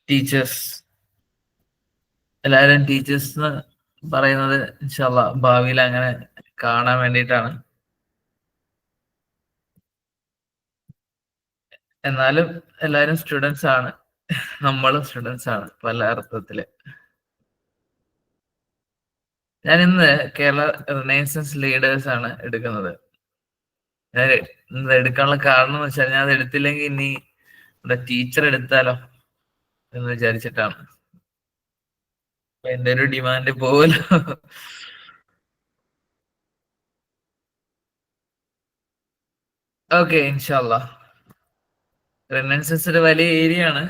Teachers. എല്ലാവരും teachers എന്ന് പറയുന്നത് ഇൻഷാ അള്ളാ ഭാവിയിൽ അങ്ങനെ കാണാൻ വേണ്ടിയിട്ടാണ്. എന്നാലും എല്ലാവരും സ്റ്റുഡൻസ് ആണ്, നമ്മളും സ്റ്റുഡൻസ് ആണ് പല അർത്ഥത്തില്. ഞാൻ ഇന്ന് കേരള റിനൈസൻസ് ലീഡേഴ്സ് ആണ് എടുക്കുന്നത്. ഞാൻ ഇന്ന് എടുക്കാനുള്ള കാരണം എന്ന് വെച്ചാൽ ഞാൻ അത് എടുത്തില്ലെങ്കിൽ ഇനി ഇവിടെ ടീച്ചർ എടുത്താലോ എന്ന് വിചാരിച്ചിട്ടാണ്. എന്റെ ഒരു ഡിമാൻഡ് പോവല്ലോ. ഓക്കെ, ഇൻഷാല്ലാ. റിനൈസൻസ് ഒരു വലിയ ഏരിയ ആണ്,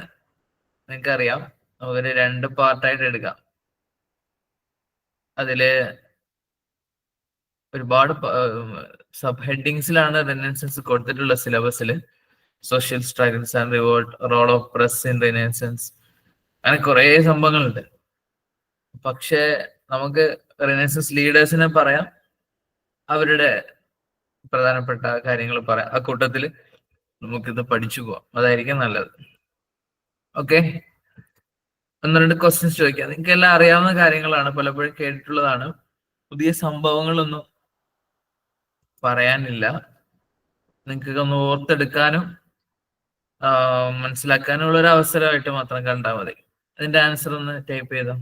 നിങ്ങൾക്കറിയാം. നമുക്കൊരു 2 പാർട്ടായിട്ട് എടുക്കാം. അതില് ഒരുപാട് സബ് ഹെഡിങ്സിലാണ് റിനൈസൻസ് കൊടുത്തിട്ടുള്ള സിലബസിൽ. Social struggles and revolt, role of press in renaissance, അങ്ങനെ കുറെ സംഭവങ്ങളുണ്ട്. പക്ഷെ നമുക്ക് റിനൈസൻസ് ലീഡേഴ്സിനെ പറയാം, അവരുടെ പ്രധാനപ്പെട്ട കാര്യങ്ങൾ പറയാം. ആ കൂട്ടത്തിൽ നമുക്കിത് പഠിച്ചു പോവാം, അതായിരിക്കും നല്ലത്. ഓക്കെ, 1-2 ക്വസ്റ്റ്യൻസ് ചോദിക്കാം. നിങ്ങൾക്ക് എല്ലാം അറിയാവുന്ന കാര്യങ്ങളാണ്, പലപ്പോഴും കേട്ടിട്ടുള്ളതാണ്. പുതിയ സംഭവങ്ങളൊന്നും പറയാനില്ല. നിങ്ങൾക്ക് ഒന്ന് ഓർത്തെടുക്കാനും മനസ്സിലാക്കാനും ഉള്ള ഒരു അവസരമായിട്ട് മാത്രം കണ്ടാൽ മതി. അതിന്റെ ആൻസർ ഒന്ന് ടൈപ്പ് ചെയ്തോ.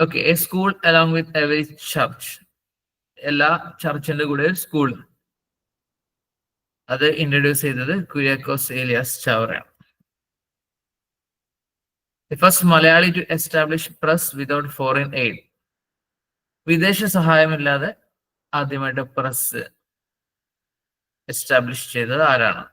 Okay, A school along with every church. എല്ലാ ചർച്ചിന്റെ കൂടെ ഒരു സ്കൂൾ. അത് ഇൻട്രൊഡ്യൂസ് ചെയ്തത് Kuriakose Elias ചാവറയാണ്. The first Malayali to establish press without foreign aid. വിദേശ സഹായമില്ലാതെ ആദ്യമായിട്ട് പ്രസ് എസ്റ്റാബ്ലിഷ് ചെയ്തത് ആരാണ്?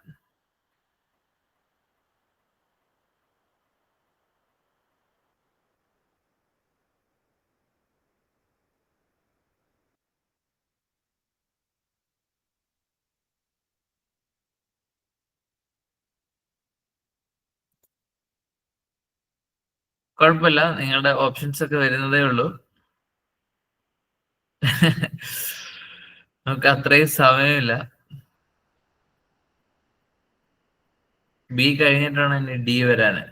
കുഴപ്പമില്ല, നിങ്ങളുടെ ഓപ്ഷൻസ് ഒക്കെ വരുന്നതേ ഉള്ളൂ. നമുക്ക് അത്രയും സമയമില്ല. ബി കഴിഞ്ഞിട്ടാണ് ഇനി ഡി വരാന്.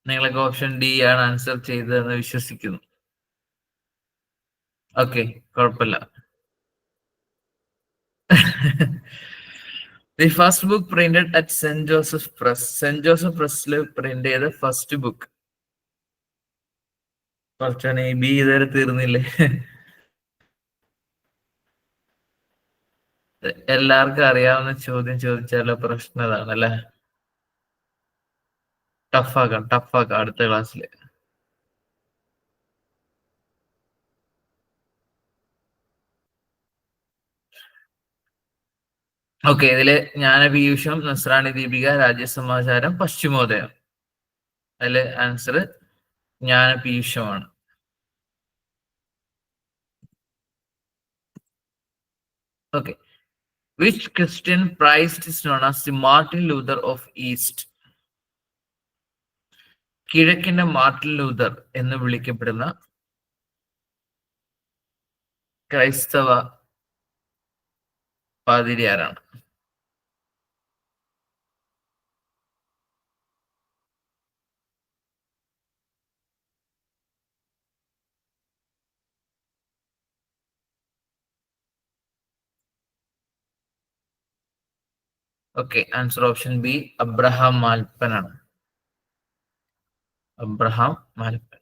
നിങ്ങളൊക്കെ ഓപ്ഷൻ ഡി ആണ് ആൻസർ ചെയ്തതെന്ന് വിശ്വസിക്കുന്നു. ഓക്കെ, കുഴപ്പമില്ല. The first book printed at Saint Joseph press. Saint Joseph പ്രസ്സിൽ പ്രിന്റ് ചെയ്ത ഫസ്റ്റ് ബുക്ക്. കുറച്ചാണ് ബി ഇതുവരെ തീർന്നില്ലേ? എല്ലാവർക്കും അറിയാവുന്ന ചോദ്യം ചോദിച്ചാലോ പ്രശ്നം അതാണല്ലേ. ടഫാക്കാം അടുത്ത ക്ലാസ്സിൽ. ഓക്കെ, ഇതില് ജ്ഞാനപീയൂഷം, നസ്രാണി ദീപിക, രാജ്യസമാചാരം, പശ്ചിമോദയം. അതില് ആൻസർ ജ്ഞാനപീയൂഷമാണ്. Okay, which Christian priest is known as the Martin Luther of East. കിഴക്കിന്റെ മാർട്ടിൻ ലൂതർ എന്ന് വിളിക്കപ്പെടുന്ന ക്രൈസ്തവ പാതിരി ആരാണ്? Okay, answer option B Abraham Malpan ആണ്. അബ്രഹാം മാൽപ്പൻ.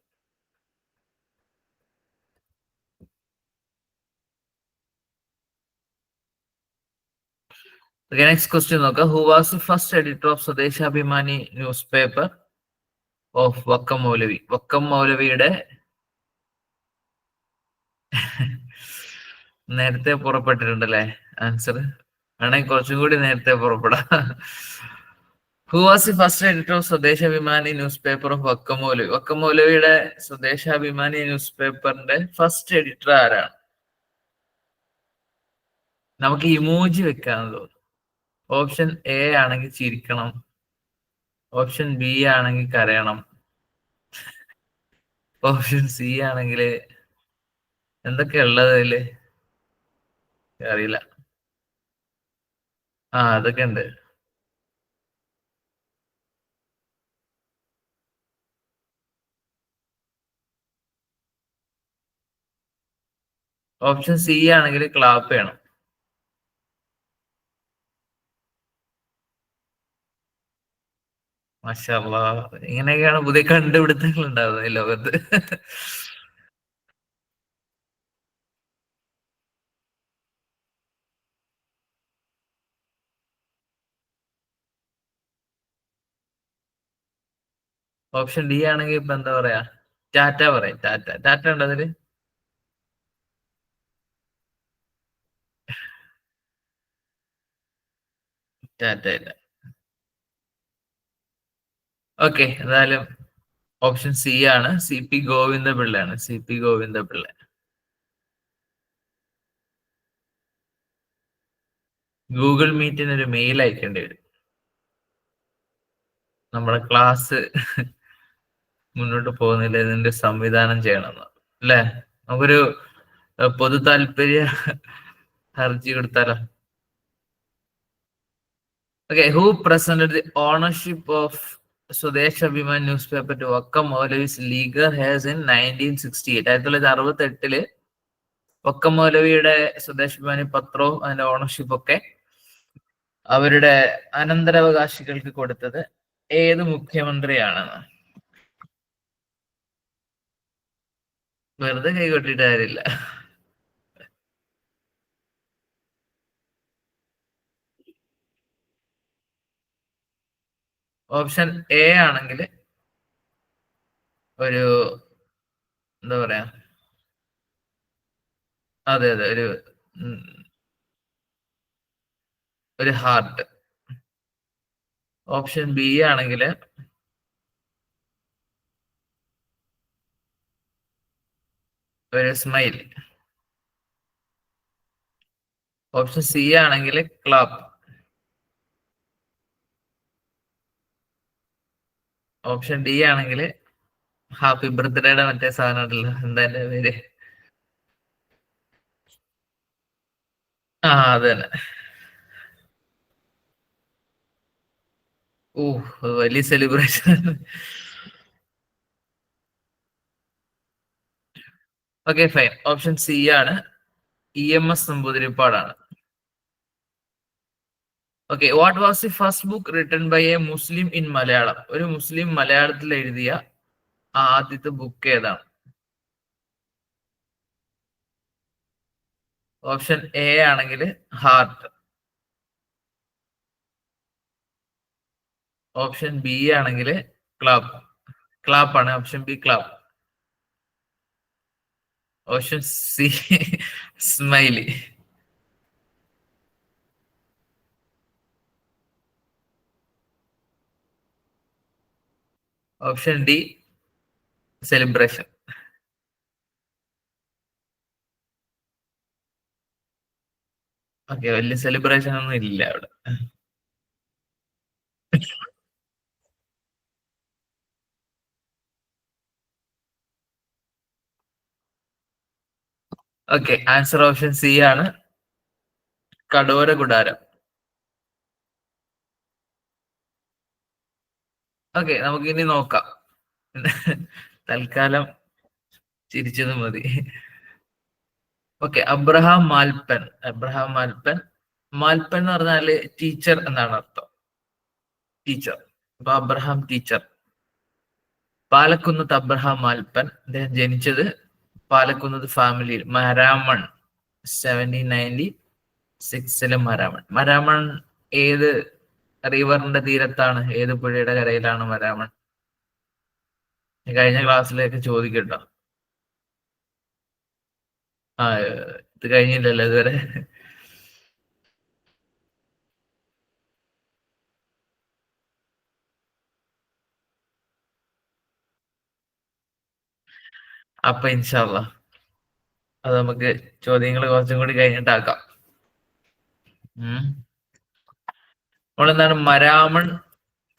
നെക്സ്റ്റ് ക്വസ്റ്റ്യൻ നോക്കാം. Who was the first editor of Swadeshabhimani newspaper of Vakkom Moulavi. Vakkom മൗലവിയുടെ നേരത്തെ പുറപ്പെട്ടിട്ടുണ്ടല്ലേ ആൻസർ? വേണമെങ്കിൽ കുറച്ചും കൂടി നേരത്തെ പുറപ്പെടാം. Who was the first editor of Swadeshabhimani newspaper of Vakkom Moulavi. Vakkom മൗലവിയുടെ സ്വദേശാഭിമാനി ന്യൂസ് പേപ്പറിന്റെ ഫസ്റ്റ് എഡിറ്റർ ആരാണ്? നമുക്ക് ഇമോജി വെക്കാന്ന് തോന്നുന്നു. ഓപ്ഷൻ എ ആണെങ്കിൽ ചിരിക്കണം, ഓപ്ഷൻ ബി ആണെങ്കിൽ കരയണം, ഓപ്ഷൻ സി ആണെങ്കിൽ എന്തൊക്കെയാ ഉള്ളത് അതില് അറിയില്ല. അതൊക്കെ ഉണ്ട്. ഓപ്ഷൻ സി ആണെങ്കിൽ ക്ലാപ്പ് ചെയ്യണം. മാഷാ അല്ലാഹ്. ഇങ്ങനെയൊക്കെയാണ് പുതിയ കണ്ടുപിടുത്തങ്ങൾ ഉണ്ടാവുന്നത് ഈ ലോകത്ത്. ഓപ്ഷൻ ഡി ആണെങ്കിൽ ഇപ്പൊ എന്താ പറയാ, ടാറ്റ പറയാം. ടാറ്റ. ടാറ്റ ഉണ്ടോ അതില്? ടാറ്റ ഇല്ല. ഓക്കെ, എന്തായാലും ഓപ്ഷൻ സി ആണ്. സി പി ഗോവിന്ദപിള്ളയാണ്. C P Govindapillai. ഗൂഗിൾ മീറ്റിന് ഒരു മെയിൽ അയക്കേണ്ടി വരും. നമ്മുടെ ക്ലാസ് മുന്നോട്ട് പോകുന്നില്ല, ഇതിന്റെ സംവിധാനം ചെയ്യണമെന്ന് അല്ലേ? നമുക്കൊരു പൊതു താല്പര്യ ഹർജി കൊടുത്താലോ? Okay, who presented the ownership of Swadesh Abhiman newspaper to Vakkom Moulavi's legal heirs in 1968? 1968 Vakkom മൗലവിയുടെ സ്വദേശ് അഭിമാനി പത്രവും അതിന്റെ ഓണർഷിപ്പ് ഒക്കെ അവരുടെ അനന്തരാവകാശികൾക്ക് കൊടുത്തത് ഏത് മുഖ്യമന്ത്രിയാണെന്ന്? വെറുതെ കൈകൊട്ടിട്ട് കാര്യമില്ല. ഓപ്ഷൻ എ ആണെങ്കിൽ ഒരു എന്താ പറയാ, അതെ അതെ, ഉം, ഒരു ഹാർട്ട്. ഓപ്ഷൻ ബി ആണെങ്കിൽ ഒരു സ്മൈൽ. ഓപ്ഷൻ സി ആണെങ്കിൽ ക്ലാപ്പ്. ഓപ്ഷൻ ഡി ആണെങ്കിൽ ഹാപ്പി ബർത്ത്ഡേയുടെ മറ്റേ സാധനം ഉണ്ടല്ലോ, എന്താ എന്റെ പേര്? അത് തന്നെ. ഓ, വലിയ celebration. Okay fine. Option C ആണ്. EMS നമ്പൂതിരിപ്പാടാണ്. Okay, what was the first book written by a Muslim in Malayalam? ഒരു മുസ്ലിം മലയാളത്തിൽ എഴുതിയ ആദ്യത്തെ ബുക്ക് ഏതാണ്? ഓപ്ഷൻ എ ആണെങ്കിൽ ഹാർട്ട്. ഓപ്ഷൻ ബി ആണെങ്കിൽ ക്ലാപ്പ്. ക്ലാപ്പ് ആണ്. Option B clap. Option C smiley. Option D celebration. Okay, വലിയ സെലിബ്രേഷൻ ഒന്നും ഇല്ല അവിടെ. ഓക്കെ, ആൻസർ ഓപ്ഷൻ സി ആണ്. കടോര കുടാരം. ഓക്കെ, നമുക്ക് ഇനി നോക്കാം. തൽക്കാലം ചിരിച്ചത് മതി. ഓക്കെ, അബ്രഹാം മാൽപ്പൻ. അബ്രഹാം മാൽപ്പൻ. മാൽപ്പൻ എന്ന് പറഞ്ഞാല് ടീച്ചർ എന്നാണ് അർത്ഥം. ടീച്ചർ. അപ്പൊ അബ്രഹാം ടീച്ചർ. പാലക്കുന്നത്ത് അബ്രഹാം മാൽപ്പൻ. അദ്ദേഹം ജനിച്ചത് പാലക്കുന്നത്ത് ഫാമിലിയിൽ മരാമൺ 1796 മരാമൺ. മരാമൺ ഏത് റിവറിന്റെ തീരത്താണ്? ഏത് പുഴയുടെ കരയിലാണ് മരാമൺ? കഴിഞ്ഞ ക്ലാസ്സിലേക്ക് ചോദിക്കട്ടോ. ആ ഇത് കഴിഞ്ഞില്ലല്ലോ ഇതുവരെ. അപ്പൊ ഇൻഷാല്ല അത് നമുക്ക് ചോദ്യങ്ങൾ കുറച്ചും കൂടി കഴിഞ്ഞിട്ടാക്കാം. നമ്മളെന്താണ് മരാമൺ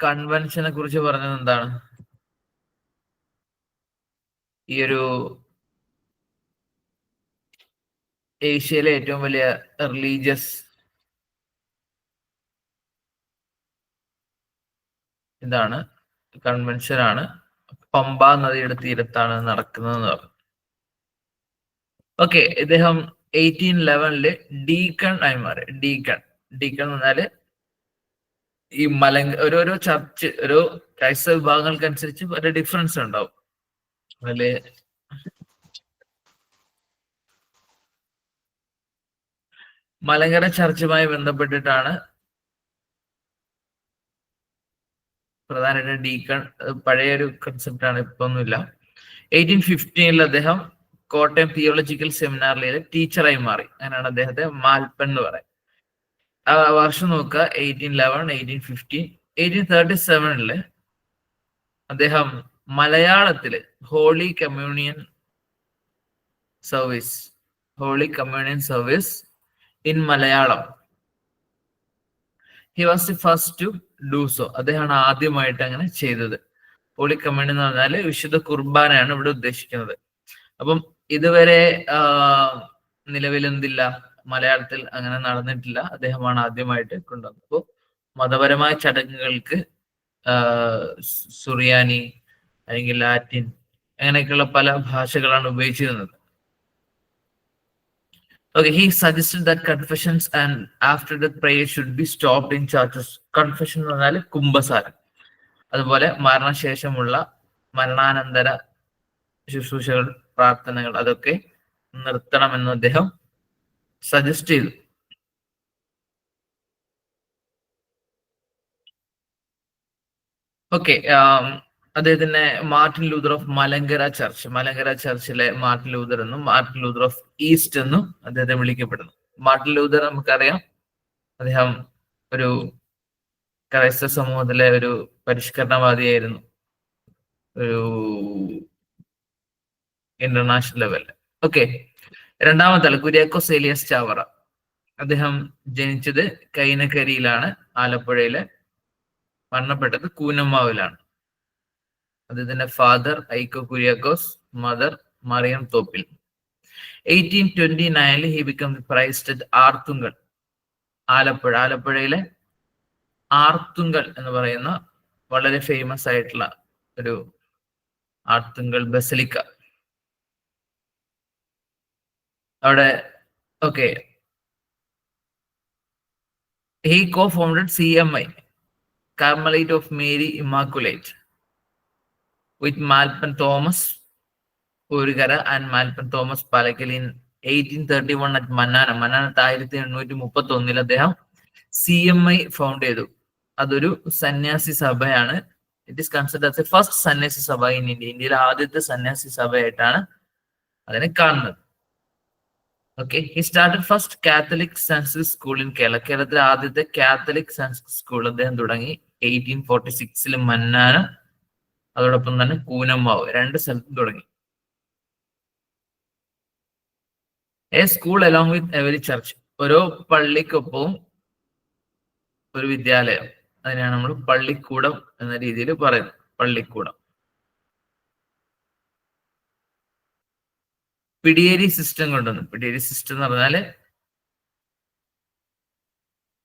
കൺവെൻഷനെ കുറിച്ച് പറഞ്ഞത് എന്താണ്? ഈ ഒരു ഏഷ്യയിലെ ഏറ്റവും വലിയ റിലീജിയസ് ഇതാണ്, കൺവെൻഷൻ ആണ്. പമ്പ നദിയുടെ തീരത്താണ് നടക്കുന്നതെന്ന് പറഞ്ഞു. ഓക്കെ, ഇദ്ദേഹം 1811 ഡീക്കൺ ആയി മാറി. ഡീക്കൺ എന്ന് പറഞ്ഞാല് ഈ ഓരോരോ ചർച്ച്, ഓരോ ക്രൈസ്തവ വിഭാഗങ്ങൾക്കനുസരിച്ച് ഒരു ഡിഫറൻസ് ഉണ്ടാവും. അതില് മലങ്കര ചർച്ചുമായി ബന്ധപ്പെട്ടിട്ടാണ് പ്രധാനമായിട്ട് ഡീക്കൺ. പഴയൊരു കൺസെപ്റ്റ് ആണ്, ഇപ്പൊന്നുമില്ല. 1815 അദ്ദേഹം കോട്ടയം തിയോളജിക്കൽ സെമിനാറിലെ ടീച്ചറായി മാറി. അങ്ങനെയാണ് അദ്ദേഹത്തെ മാൽപ്പൻ എന്ന് പറയുന്നത്. ആ വർഷം നോക്കുക, 1811, 1815. 1837 അദ്ദേഹം മലയാളത്തില് holy communion service in Malayalam. He was the first to do so. അദ്ദേഹമാണ് ആദ്യമായിട്ട് അങ്ങനെ ചെയ്തത്. ഹോളി കമ്മ്യൂണിയൻ എന്ന് പറഞ്ഞാൽ വിശുദ്ധ കുർബാനയാണ് ഇവിടെ ഉദ്ദേശിക്കുന്നത്. അപ്പം ഇതുവരെ നിലവിൽ എന്തില്ല, മലയാളത്തിൽ അങ്ങനെ നടന്നിട്ടില്ല. അദ്ദേഹമാണ് ആദ്യമായിട്ട് കൊണ്ടുവന്നത്. അപ്പോൾ മതപരമായ ചടങ്ങുകൾക്ക് സുറിയാനി അല്ലെങ്കിൽ ലാറ്റിൻ അങ്ങനെയൊക്കെയുള്ള പല ഭാഷകളാണ് ഉപയോഗിച്ചിരുന്നത്. Okay, he suggested that confessions and after the prayer should be stopped in churches. Confession എന്ന് പറഞ്ഞാൽ കുംഭസാരം. അതുപോലെ മരണശേഷമുള്ള മരണാനന്തര ശുശ്രൂഷകൾ, പ്രാർത്ഥനകൾ അതൊക്കെ നിർത്തണമെന്ന് അദ്ദേഹം സജസ്റ്റ് ചെയ്തു. ഓക്കെ, അദ്ദേഹത്തിന്റെ മാർട്ടിൻ ലൂതർ ഓഫ് മലങ്കര ചർച്ചിലെ മാർട്ടിൻ ലൂതർ എന്നും മാർട്ടിൻ ലൂതർ ഓഫ് ഈസ്റ്റ് എന്നും അദ്ദേഹത്തെ വിളിക്കപ്പെടുന്നു. മാർട്ടിൻ ലൂതർ നമുക്കറിയാം, അദ്ദേഹം ഒരു ക്രൈസ്തവ സമൂഹത്തിലെ ഒരു പരിഷ്കരണവാദിയായിരുന്നു, ഒരു ഇന്റർനാഷണൽ ലെവലിൽ. ഓക്കെ, രണ്ടാമത്തെ ആൾ കുര്യാക്കോസ് ഏലിയാസ് ചാവറ. അദ്ദേഹം ജനിച്ചത് കൈനകരിയിലാണ്, ആലപ്പുഴയിലെ. മരണപ്പെട്ടത് കൂനമ്മാവിലാണ്. അദ്ദേഹത്തിന്റെ father Ikko Kuriakose, mother Mariyam Thoppil. 1829 he became priest at Arthunkal, ആലപ്പുഴയിലെ ആർത്തുങ്കൽ എന്ന് പറയുന്ന വളരെ ഫേമസ് ആയിട്ടുള്ള ഒരു ആർത്തുങ്കൽ ബസലിക്ക അവിടെ. Okay, he co-founded CMI, Carmelite of Mary Immaculate, with Malcolm Thomas Urigara and Malcolm Thomas Palakal in 1831 at Manana. 1831 അദ്ദേഹം CMI ഫൗണ്ട് ചെയ്തു. അതൊരു സന്യാസി സഭയാണ്. It is considered as A first സന്യാസി സഭ ഇൻ ഇന്ത്യ. ഇന്ത്യയിലെ ആദ്യത്തെ സന്യാസി സഭയായിട്ടാണ് അതിനെ കാണുന്നത്. Okay, he started first Catholic science school in Kerala. കേരളത്തിലെ ആദ്യത്തെ കാത്തലിക് സയൻസ് സ്കൂൾ അദ്ദേഹം തുടങ്ങി 1846 മന്നാനം, അതോടൊപ്പം തന്നെ കൂനമ്മാവ്, രണ്ട് സ്ഥലത്തും തുടങ്ങി. A school along with every church, ഓരോ പള്ളിക്കൊപ്പവും ഒരു വിദ്യാലയം. അതിനാണ് നമ്മൾ പള്ളിക്കൂടം എന്ന രീതിയിൽ പറയുന്നത്. പള്ളിക്കൂടം. പിടിയേരി സിസ്റ്റം കൊണ്ടുവന്നു. പിടിയേരി സിസ്റ്റം എന്ന് പറഞ്ഞാല്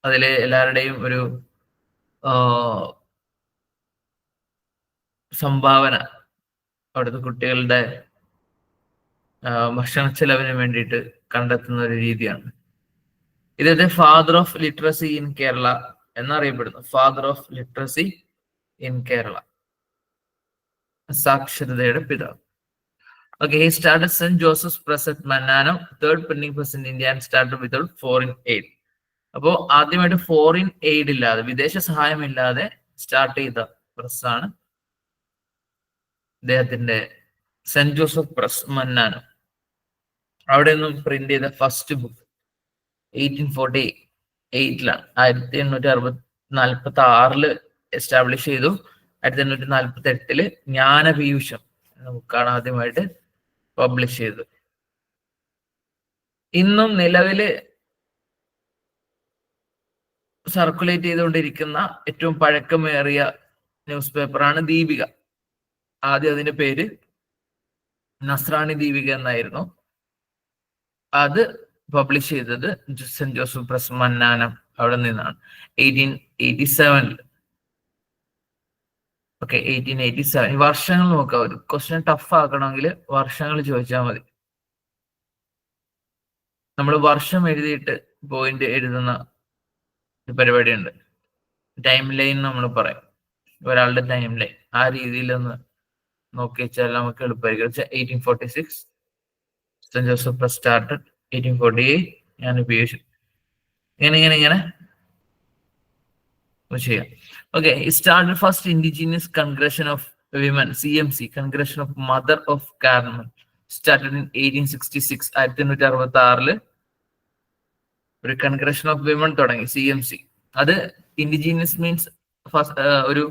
അതില് എല്ലാവരുടെയും ഒരു സംഭാവന, അവിടുത്തെ കുട്ടികളുടെ ഭക്ഷണ ചെലവിന് വേണ്ടിയിട്ട് കണ്ടെത്തുന്ന ഒരു രീതിയാണ്. ഇദ്ദേഹത്തെ father of literacy in Kerala എന്നറിയപ്പെടുന്നു. Father of literacy in Kerala, സാക്ഷരതയുടെ പിതാവ്. Okay, he started St. Joseph's Press at Mannanam, third printing press in India, and started without foreign aid. അപ്പോൾ ആദ്യമായിട്ട് ഫോറിൻ എയ്ഡ് ഇല്ലാതെ, വിദേശ സഹായം ഇല്ലാതെ സ്റ്റാർട്ട് ചെയ്ത പ്രസ്സാണ് അദ്ദേഹത്തിന്റെ സെന്റ് ജോസഫ് പ്രസ് മന്നാനം. അവിടെ നിന്നും പ്രിന്റ് ചെയ്ത ഫസ്റ്റ് ബുക്ക് 1848 1846 എസ്റ്റാബ്ലിഷ് ചെയ്തു. 1848 ജ്ഞാനപീയൂഷം എന്ന ബുക്കാണ് ആദ്യമായിട്ട് പബ്ലിഷ് ചെയ്തത്. ഇന്നും നിലവില് സർക്കുലേറ്റ് ചെയ്തുകൊണ്ടിരിക്കുന്ന ഏറ്റവും പഴക്കമേറിയ ന്യൂസ് പേപ്പറാണ് ദീപിക. ആദ്യം അതിന്റെ പേര് നസ്രാണി ദീപിക എന്നായിരുന്നു. അത് പബ്ലിഷ് ചെയ്തത് സെന്റ് ജോസഫ് പ്രസ് മന്നാനം അവിടെ നിന്നാണ് 1887. ഓക്കെ, 1887. വർഷങ്ങൾ നോക്കാം. ഒരു ക്വസ്റ്റ്യൻ ടഫ് ആക്കണമെങ്കിൽ വർഷങ്ങൾ ചോദിച്ചാൽ മതി. നമ്മൾ വർഷം എഴുതിയിട്ട് പോയിന്റ് എഴുതുന്ന ഒരു പരിപാടിയുണ്ട്. ടൈം ലൈൻ നമ്മൾ പറയും, ഒരാളുടെ ടൈം ലൈൻ. ആ രീതിയിലൊന്ന് നോക്കി വെച്ചാൽ നമുക്ക് എളുപ്പമായിരിക്കും. 1846 സെന്റ് ജോസഫ് പ്രസ് സ്റ്റാർട്ടഡ്. 1848 ഞാൻ ഉപയോഗിച്ചു. ഇങ്ങനെ ചെയ്യാം. Okay, started first indigenous congregation of women, CMC, congregation of mother of Carmel, started in 1866. 1866 ഒരു കൺഗ്രഷൻ ഓഫ് വിമൻ തുടങ്ങി, CMC. അത് ഇൻഡിജീനിയസ് മീൻസ് ഒരു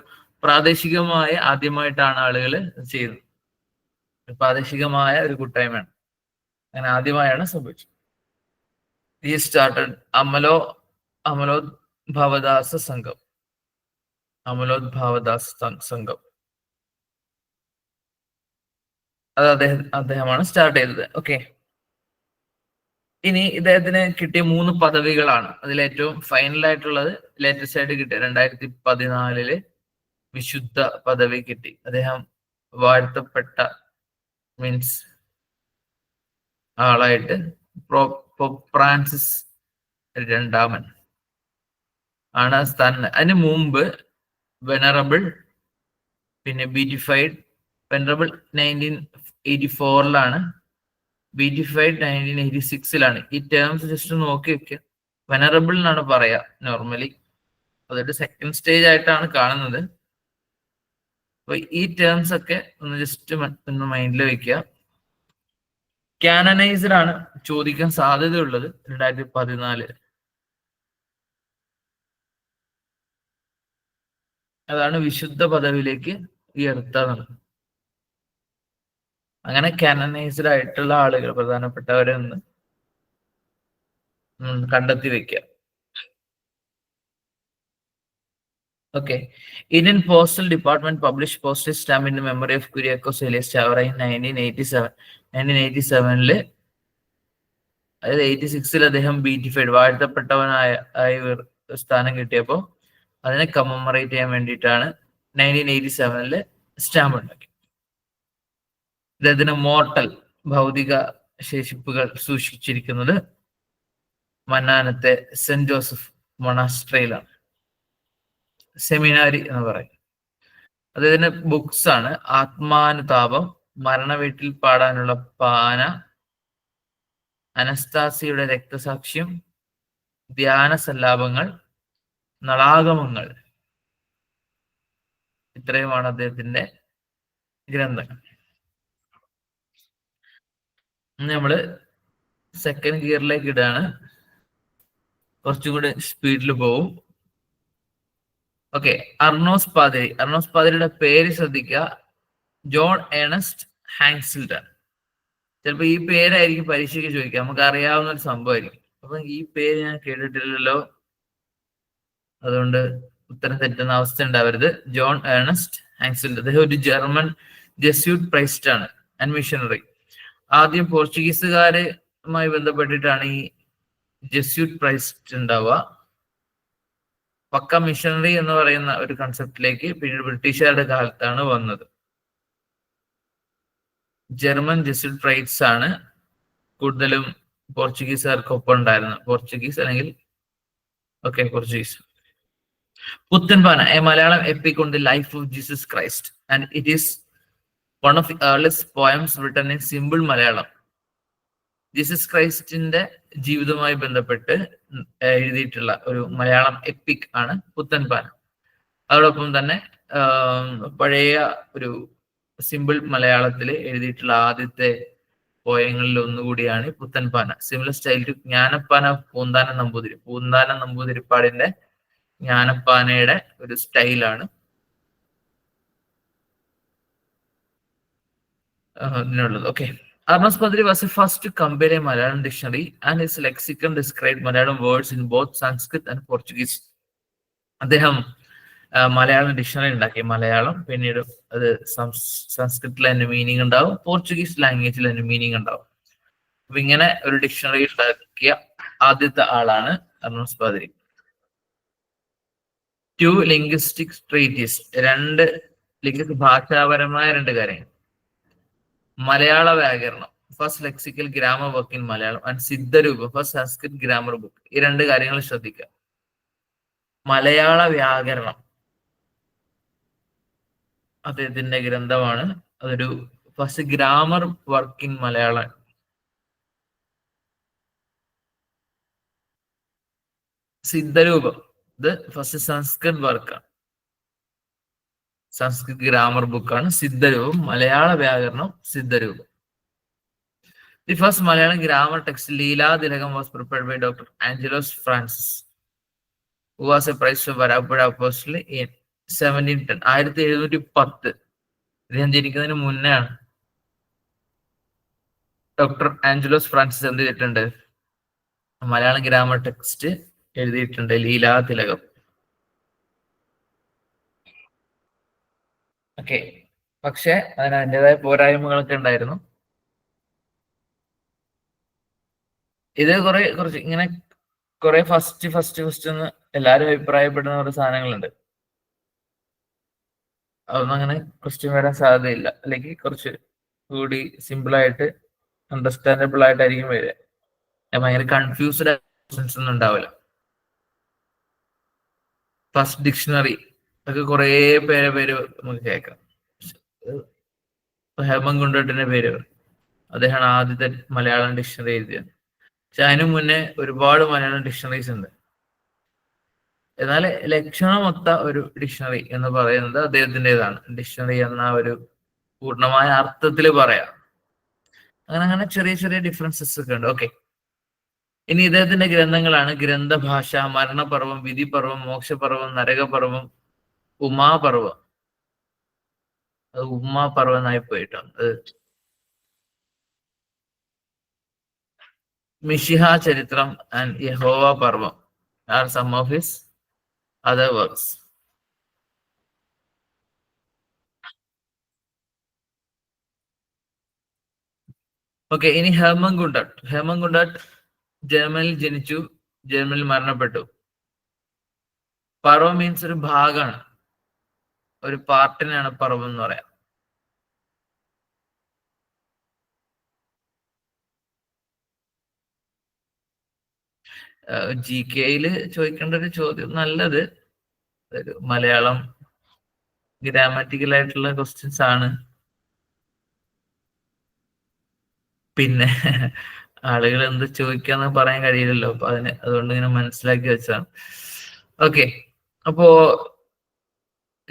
പ്രാദേശികമായ ആദ്യമായിട്ടാണ് ആളുകൾ ചെയ്യുന്നത്. പ്രാദേശികമായ ഒരു കൂട്ടായ്മയാണ്, അങ്ങനെ ആദ്യമായാണ് സംഭവിച്ചത്. ഈ സ്റ്റാർട്ടഡ് അമലോദ്ഭവദാസ സംഘം, സംഘം അത് അദ്ദേഹമാണ് സ്റ്റാർട്ട് ചെയ്തത്. ഓക്കെ, ഇനി ഇദ്ദേഹത്തിന് കിട്ടിയ 3 പദവികളാണ്. അതിലേറ്റവും ഫൈനൽ ആയിട്ടുള്ളത് ലേറ്റസ്റ്റ് ആയിട്ട് കിട്ടിയ 2014 വിശുദ്ധ പദവി കിട്ടി. അദ്ദേഹം വാഴ്ത്തപ്പെട്ട മീൻസ് ആളായിട്ട് ഫ്രാൻസിസ് രണ്ടാമൻ ആണ് സ്ഥാനം. അതിന് മുമ്പ് വെനറബിൾ, പിന്നെ ബീറ്റിഫൈഡ്. വെനറബിൾ 1984 ബീറ്റിഫൈഡ് 1986. ഈ ടേംസ് ജസ്റ്റ് നോക്കി വെക്കുക. വെനറബിൾ എന്നാണ് പറയാ നോർമലി, അതൊരു സെക്കൻഡ് സ്റ്റേജ് ആയിട്ടാണ് കാണുന്നത്. അപ്പൊ ഈ ടേംസ് ഒക്കെ ഒന്ന് ജസ്റ്റ് ഒന്ന് മൈൻഡിൽ വെക്കുക. കാനനൈസ്ഡ് ആണ് ചോദിക്കാൻ സാധ്യതയുള്ളത് 2014. അതാണ് വിശുദ്ധ പദവിയിലേക്ക് ഉയർത്തുന്നത്. അങ്ങനെ കാനനൈസ്ഡ് ആയിട്ടുള്ള ആളുകൾ, പ്രധാനപ്പെട്ടവരെ ഒന്ന് കണ്ടെത്തി വെക്കുക. Okay, Indian postal department publish postal stamp in memory of Kuriakose Elias Chavara in 1987. 1987 അതായത് 86 അദ്ദേഹം ബീറ്റിഫൈഡ്, വാഴ്ത്തപ്പെട്ടവനായ സ്ഥാനം കിട്ടിയപ്പോൾ അതിനെ കമ്മമറേറ്റ് ചെയ്യാൻ വേണ്ടിയിട്ടാണ് 1987 സ്റ്റാമ്പ് ഉണ്ടാക്കി. ഇദ്ദേഹത്തിന് മോർട്ടൽ, ഭൗതിക ശേഷിപ്പുകൾ സൂക്ഷിച്ചിരിക്കുന്നത് മന്നാനത്തെ സെന്റ് ജോസഫ് മൊണാസ്ട്രിയിലാണ്, സെമിനാരി എന്ന് പറയും. അദ്ദേഹത്തിന്റെ ബുക്സ് ആണ് ആത്മാനുതാപം, മരണവീട്ടിൽ പാടാനുള്ള പാന, അനസ്താസിയുടെ രക്തസാക്ഷ്യം, ധ്യാന സല്ലാപങ്ങൾ, നളാഗമങ്ങൾ. ഇത്രയുമാണ് അദ്ദേഹത്തിന്റെ ഗ്രന്ഥങ്ങൾ. നമ്മള് സെക്കൻഡ് ഗിയറിലേക്ക് ഇടാണ്, കുറച്ചുകൂടി സ്പീഡിൽ പോവും. ഓക്കെ, അർണോസ് പാതിരിയുടെ പേര് ശ്രദ്ധിക്കുക, ജോൺ ഏണസ്റ്റ് ഹാങ്സിൽട്ടൺ. ചിലപ്പോ ഈ പേരായിരിക്കും പരീക്ഷയ്ക്ക് ചോദിക്കുക, നമുക്ക് അറിയാവുന്ന ഒരു സംഭവമായിരിക്കും. അപ്പൊ ഈ പേര് ഞാൻ കേട്ടിട്ടില്ലല്ലോ, അതുകൊണ്ട് ഉത്തരം തെറ്റുന്ന അവസ്ഥ ഉണ്ടാവരുത്. ജോൺ ഏണസ്റ്റ് ഹാങ്സിൽട്ടൺ, അദ്ദേഹം ഒരു ജർമ്മൻ ജെസ്യൂട്ട് പ്രൈസ്റ്റ് ആണ് ആൻഡ് മിഷണറി. ആദ്യം പോർച്ചുഗീസുകാരുമായി ബന്ധപ്പെട്ടിട്ടാണ് ഈ ജെസ്യൂട്ട് പ്രൈസ്റ്റ് ഉണ്ടാവുക. പക്ക മിഷണറി എന്ന് പറയുന്ന ഒരു കൺസെപ്റ്റിലേക്ക് പിന്നീട് ബ്രിട്ടീഷുകാരുടെ കാലത്താണ് വന്നത്. ജർമ്മൻ ജെസ്യൂട്ട് പ്രൈറ്റ്സ് ആണ് കൂടുതലും പോർച്ചുഗീസുകാർക്കൊപ്പം ഉണ്ടായിരുന്നത്. പോർച്ചുഗീസ് അല്ലെങ്കിൽ Portuguese. Puthenpana, a Malayalam epic on the life of Jesus Christ and it is one of the earliest poems written in simple Malayalam. Jesus ക്രൈസ്റ്റിന്റെ ജീവിതവുമായി ബന്ധപ്പെട്ട് എഴുതിയിട്ടുള്ള ഒരു മലയാളം എപ്പിക് ആണ് പുത്തൻപാന. അതോടൊപ്പം തന്നെ പഴയ ഒരു സിമ്പിൾ മലയാളത്തിൽ എഴുതിയിട്ടുള്ള ആദ്യത്തെ പോയങ്ങളിൽ ഒന്നുകൂടിയാണ് പുത്തൻപാന. Similar style to Jnanappana Poonthanam നമ്പൂതിരിപ്പാടിന്റെ ജ്ഞാനപ്പാനയുടെ ഒരു സ്റ്റൈലാണ് ഇതിനുള്ളത്. ഓക്കെ, Arnas Padri was the first to compare a Malayalam dictionary, and his lexicon described Malayalam words in both Sanskrit and Portuguese. അദ്ദേഹം മലയാളം ഡിക്ഷണറി ഉണ്ടാക്കി. മലയാളം, പിന്നീട് അത് സംസ്കൃതത്തിൽ അതിന്റെ മീനിങ് ഉണ്ടാവും, പോർച്ചുഗീസ് ലാംഗ്വേജിൽ അതിന്റെ മീനിങ് ഉണ്ടാവും. അപ്പൊ ഇങ്ങനെ ഒരു ഡിക്ഷണറി ഉണ്ടാക്കിയ ആദ്യത്തെ ആളാണ് അർണോസ് പാതിരി. ടു ലിംഗ്വിസ്റ്റിക് ട്രീറ്റീസ്, ഭാഷാപരമായ രണ്ട് കാര്യങ്ങൾ. Malayala Vyakaranam, first lexical grammar work in Malayalam, and Siddharoopam, first Sanskrit grammar book. ഈ രണ്ട് കാര്യങ്ങൾ ശ്രദ്ധിക്കുക. മലയാള വ്യാകരണം അദ്ദേഹത്തിന്റെ ഗ്രന്ഥമാണ്. അതൊരു first grammar work in Malayalam. Siddharoopam ഇത് ഫസ്റ്റ് സംസ്കൃത് വർക്കാണ്, സംസ്കൃത് ഗ്രാമർ ബുക്കാണ്. Siddharoopam Malayala Vyakaranam, Siddharoopam. The first Malayalam grammar text Leelathilakam was prepared by doctor Angelos Francis, who was a prize for Varappuzha apostle in 1710. 1710. ഇദ്ദേഹം ജനിക്കുന്നതിന് മുന്നേ ആണ് ഡോക്ടർ ആഞ്ചലോസ് ഫ്രാൻസിസ് എന്ത് ചെയ്തിട്ടുണ്ട്? മലയാളം ഗ്രാമർ ടെക്സ്റ്റ് എഴുതിയിട്ടുണ്ട്, ലീലാതിലകം. ഓക്കെ, പക്ഷെ അതിന് അതിൻ്റെതായ പോരായ്മകളൊക്കെ ഉണ്ടായിരുന്നു. ഇത് കുറച്ച് ഇങ്ങനെ കുറെ ഫസ്റ്റ് എന്ന് എല്ലാരും അഭിപ്രായപ്പെടുന്ന ഒരു സാധനങ്ങളുണ്ട്. അതൊന്നും അങ്ങനെ ക്വസ്റ്റ്യൻ വരാൻ സാധ്യതയില്ല. അല്ലെങ്കിൽ കുറച്ച് കൂടി സിമ്പിൾ ആയിട്ട് അണ്ടർസ്റ്റാൻഡബിൾ ആയിട്ടായിരിക്കും വരിക. ഭയങ്കര കൺഫ്യൂസ്ഡ് ക്വസ്റ്റ്യൻസ് ഒന്നും ഉണ്ടാവില്ല. ഫസ്റ്റ് ഡിക്ഷണറി ഒക്കെ കുറെ പേര് നമുക്ക് കേൾക്കാം. ഹേമൻകുണ്ടട്ടിന്റെ പേര്, അദ്ദേഹമാണ് ആദ്യത്തെ മലയാളം ഡിക്ഷണറി എഴുതിയത്. പക്ഷെ അതിനു മുന്നേ ഒരുപാട് മലയാളം ഡിക്ഷണറീസ് ഉണ്ട്. എന്നാൽ ലക്ഷണമൊത്ത ഒരു ഡിക്ഷണറി എന്ന് പറയുന്നത് അദ്ദേഹത്തിൻ്റെതാണ്. ഡിക്ഷണറി എന്ന ഒരു പൂർണ്ണമായ അർത്ഥത്തിൽ പറയാം. അങ്ങനെ ചെറിയ ഡിഫറൻസസ് ഒക്കെ ഉണ്ട്. ഓക്കെ, ഇനി ഇദ്ദേഹത്തിന്റെ ഗ്രന്ഥങ്ങളാണ് ഗ്രന്ഥഭാഷ, മരണപർവം, വിധിപർവം, മോക്ഷപർവം, നരകപർവം, ഉമാപർവം. അത് ഉമാപർവം എന്നായി പോയിട്ടുണ്ട്. മിശിഹ Charithram and Yahova Parvam are some of his other works. Okay, ഇനി ഹേമൻകുണ്ടട്ട് ജർമ്മനിൽ ജനിച്ചു, ജർമ്മനിൽ മരണപ്പെട്ടു. പർവം മീൻസ് ഒരു ഭാഗമാണ്, ഒരു പാർട്ടിനാണ് പർവം എന്ന് പറയാം. GK ചോദിക്കേണ്ട ഒരു ചോദ്യം നല്ലത്, ഒരു മലയാളം ഗ്രാമാറ്റിക്കൽ ആയിട്ടുള്ള ക്വസ്റ്റ്യൻസ് ആണ്. പിന്നെ ആളുകൾ എന്ത് ചോദിക്കാന്ന് പറയാൻ കഴിയില്ലല്ലോ, അപ്പൊ അതുകൊണ്ട് ഇങ്ങനെ മനസ്സിലാക്കി വെച്ചാണ്. ഓക്കെ, അപ്പോ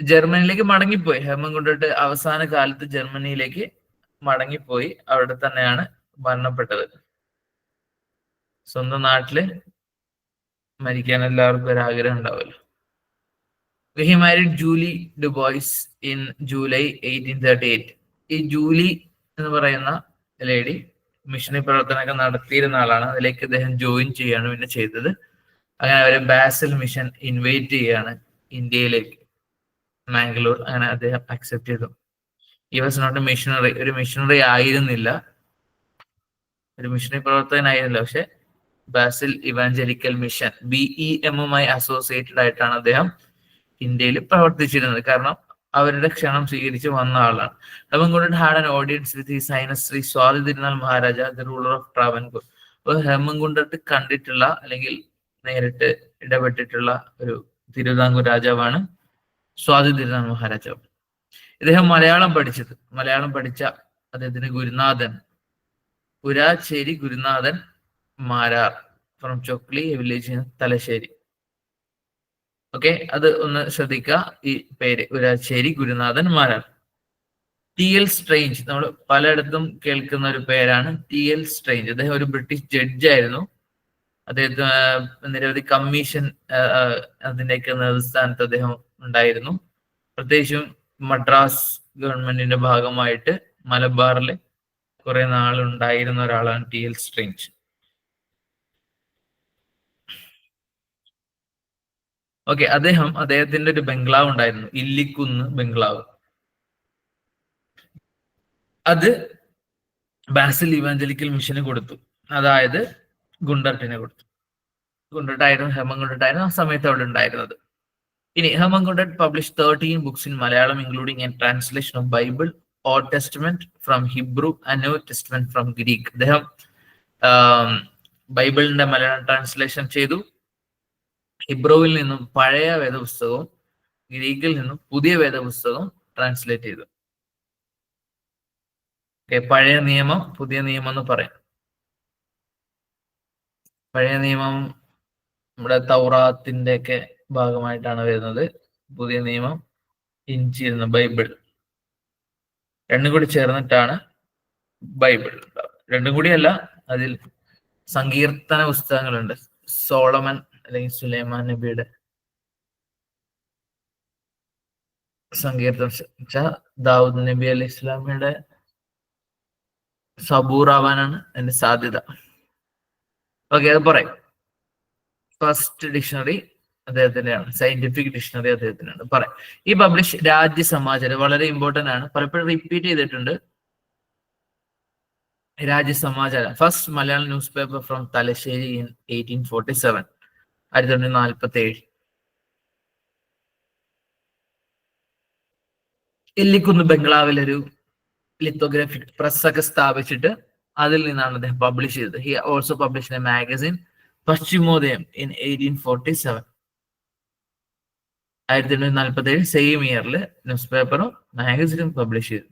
ജർമ്മനിയിലേക്ക് മടങ്ങിപ്പോയി. ഹേമൻകുണ്ടട്ട് അവസാന കാലത്ത് ജർമ്മനിയിലേക്ക് മടങ്ങിപ്പോയി. അവിടെ തന്നെയാണ് മരണപ്പെട്ടത്. സ്വന്തം നാട്ടില് മരിക്കാൻ എല്ലാവർക്കും ഒരു ആഗ്രഹം ഉണ്ടാവുമല്ലോ. He married Julie Dubois in July 1838. ഈ ജൂലി എന്ന് പറയുന്ന ലേഡി മിഷണറി പ്രവർത്തനമൊക്കെ നടത്തിയിരുന്ന ആളാണ്. അതിലേക്ക് അദ്ദേഹം ജോയിൻ ചെയ്യാണ് പിന്നെ ചെയ്തത്. അങ്ങനെ അവരെ ബാസിൽ മിഷൻ ഇൻവൈറ്റ് ചെയ്യാണ് ഇന്ത്യയിലേക്ക്, മാംഗ്ലൂർ. അങ്ങനെ അദ്ദേഹം അക്സെപ്റ്റ് ചെയ്തു. He was not a missionary, ഒരു മിഷണറി ആയിരുന്നില്ല, ഒരു മിഷണറി പ്രവർത്തകനായിരുന്നില്ല. പക്ഷെ ബാസിൽ ഇവാഞ്ചലിക്കൽ മിഷൻ BEMമായി അസോസിയേറ്റഡ് ആയിട്ടാണ് അദ്ദേഹം ഇന്ത്യയിൽ പ്രവർത്തിച്ചിരുന്നത്. കാരണം അവരുടെ ക്ഷണം സ്വീകരിച്ച് വന്ന ആളാണ്. Hermann Gundert had an audience with his highness Shri Swathi Thirunal Maharaja, the ruler of Travancore. അപ്പോൾ ഹേമൻകുണ്ടട്ട് കണ്ടിട്ടുള്ള അല്ലെങ്കിൽ നേരിട്ട് ഇടപെട്ടിട്ടുള്ള ഒരു തിരുവിതാംകൂർ രാജാവാണ് സ്വാതി തിരുനാൾ മഹാരാജാവ്. ഇദ്ദേഹം മലയാളം പഠിച്ച അദ്ദേഹത്തിന്റെ ഗുരുനാഥൻ പുരാച്ചേരി ഗുരുനാഥൻ Marar from Chokli village Thalassery. Okay, അത് ഒന്ന് ശ്രദ്ധിക്കുക. ഈ പേര് പുരാച്ചേരി ഗുരുനാഥൻ മാരാർ. TL സ്ട്രേഞ്ച്, നമ്മൾ പലയിടത്തും കേൾക്കുന്ന ഒരു പേരാണ് TL സ്ട്രേഞ്ച്. അദ്ദേഹം ഒരു ബ്രിട്ടീഷ് ജഡ്ജായിരുന്നു. അദ്ദേഹത്തിന് നിരവധി കമ്മീഷൻ അതിന്റെയൊക്കെ നേതൃസ്ഥാനത്ത് അദ്ദേഹം ഉണ്ടായിരുന്നു. പ്രത്യേകിച്ചും മദ്രാസ് ഗവൺമെന്റിന്റെ ഭാഗമായിട്ട് മലബാറിൽ കുറെ നാളുണ്ടായിരുന്ന ഒരാളാണ് TL സ്ട്രേഞ്ച്. ഓക്കെ, അദ്ദേഹത്തിന്റെ ഒരു ബംഗ്ലാവ് ഉണ്ടായിരുന്നു, ഇല്ലിക്കുന്ന് ബംഗ്ലാവ്. അത് ബാസിൽ ഇവാഞ്ചലിക്കൽ മിഷന് കൊടുത്തു, അതായത് ഗുണ്ടർട്ടിനെ കൊടുത്തു. ഗുണ്ടർട്ടായിരുന്നു, ഹെമൻഗുണ്ടർട്ടായിരുന്നു ആ സമയത്ത് അവിടെ ഉണ്ടായിരുന്നത്. ഇനി Hermann Gundert publish 13 books in Malayalam including a translation of Bible, old testament from Hebrew and new testament from Greek. അദ്ദേഹം ബൈബിളിന്റെ മലയാളം ട്രാൻസ്ലേഷൻ ചെയ്തു, ഹിബ്രുവിൽ നിന്നും പഴയ വേദപുസ്തകവും ഗ്രീക്കിൽ നിന്നും പുതിയ വേദപുസ്തകവും ട്രാൻസ്ലേറ്റ് ചെയ്തു. പഴയ നിയമം, പുതിയ നിയമം എന്ന് പറയാം. പഴയ നിയമം നമ്മുടെ തൗറാത്തിന്റെ ഒക്കെ ഭാഗമായിട്ടാണ് വരുന്നത്. പുതിയ നിയമം ഇഞ്ചിൽ നിന്ന്, ബൈബിൾ, രണ്ടും കൂടി ചേർന്നിട്ടാണ് ബൈബിൾ. രണ്ടും കൂടിയല്ല, അതിൽ സങ്കീർത്തന പുസ്തകങ്ങളുണ്ട്. സോളമൻ അല്ലെങ്കിൽ സുലൈമാൻ നബിയുടെ സങ്കീർത്തനം, ദാവൂദ് നബി അലൈഹി ഇസ്ലാമിയുടെ സബൂർ ആവാനാണ് എന്റെ സാധ്യത. ഓക്കെ, അത് പറയും. ഫസ്റ്റ് ഡിക്ഷണറി അദ്ദേഹത്തിന്റെയാണ്, സയന്റിഫിക് ഡിക്ഷണറി അദ്ദേഹത്തിനാണ്. പറയാം. ഈ പബ്ലിഷ് രാജ്യസമാചാരം വളരെ ഇമ്പോർട്ടന്റ് ആണ്, പലപ്പോഴും റിപ്പീറ്റ് ചെയ്തിട്ടുണ്ട്. Rajyasamacharam, first Malayalam newspaper from Thalassery in 1847, 1847. Illikkunnu ബംഗ്ലാവിലൊരു ലിത്തോഗ്രാഫിക് പ്രസ് ഒക്കെ സ്ഥാപിച്ചിട്ട് അതിൽ നിന്നാണ് അദ്ദേഹം പബ്ലിഷ് ചെയ്തത്. He also publish a magazine Paschimodayam in 1847, 1847. Same ഇയറിൽ ന്യൂസ് പേപ്പറും മാഗസിനും പബ്ലിഷ് ചെയ്തു.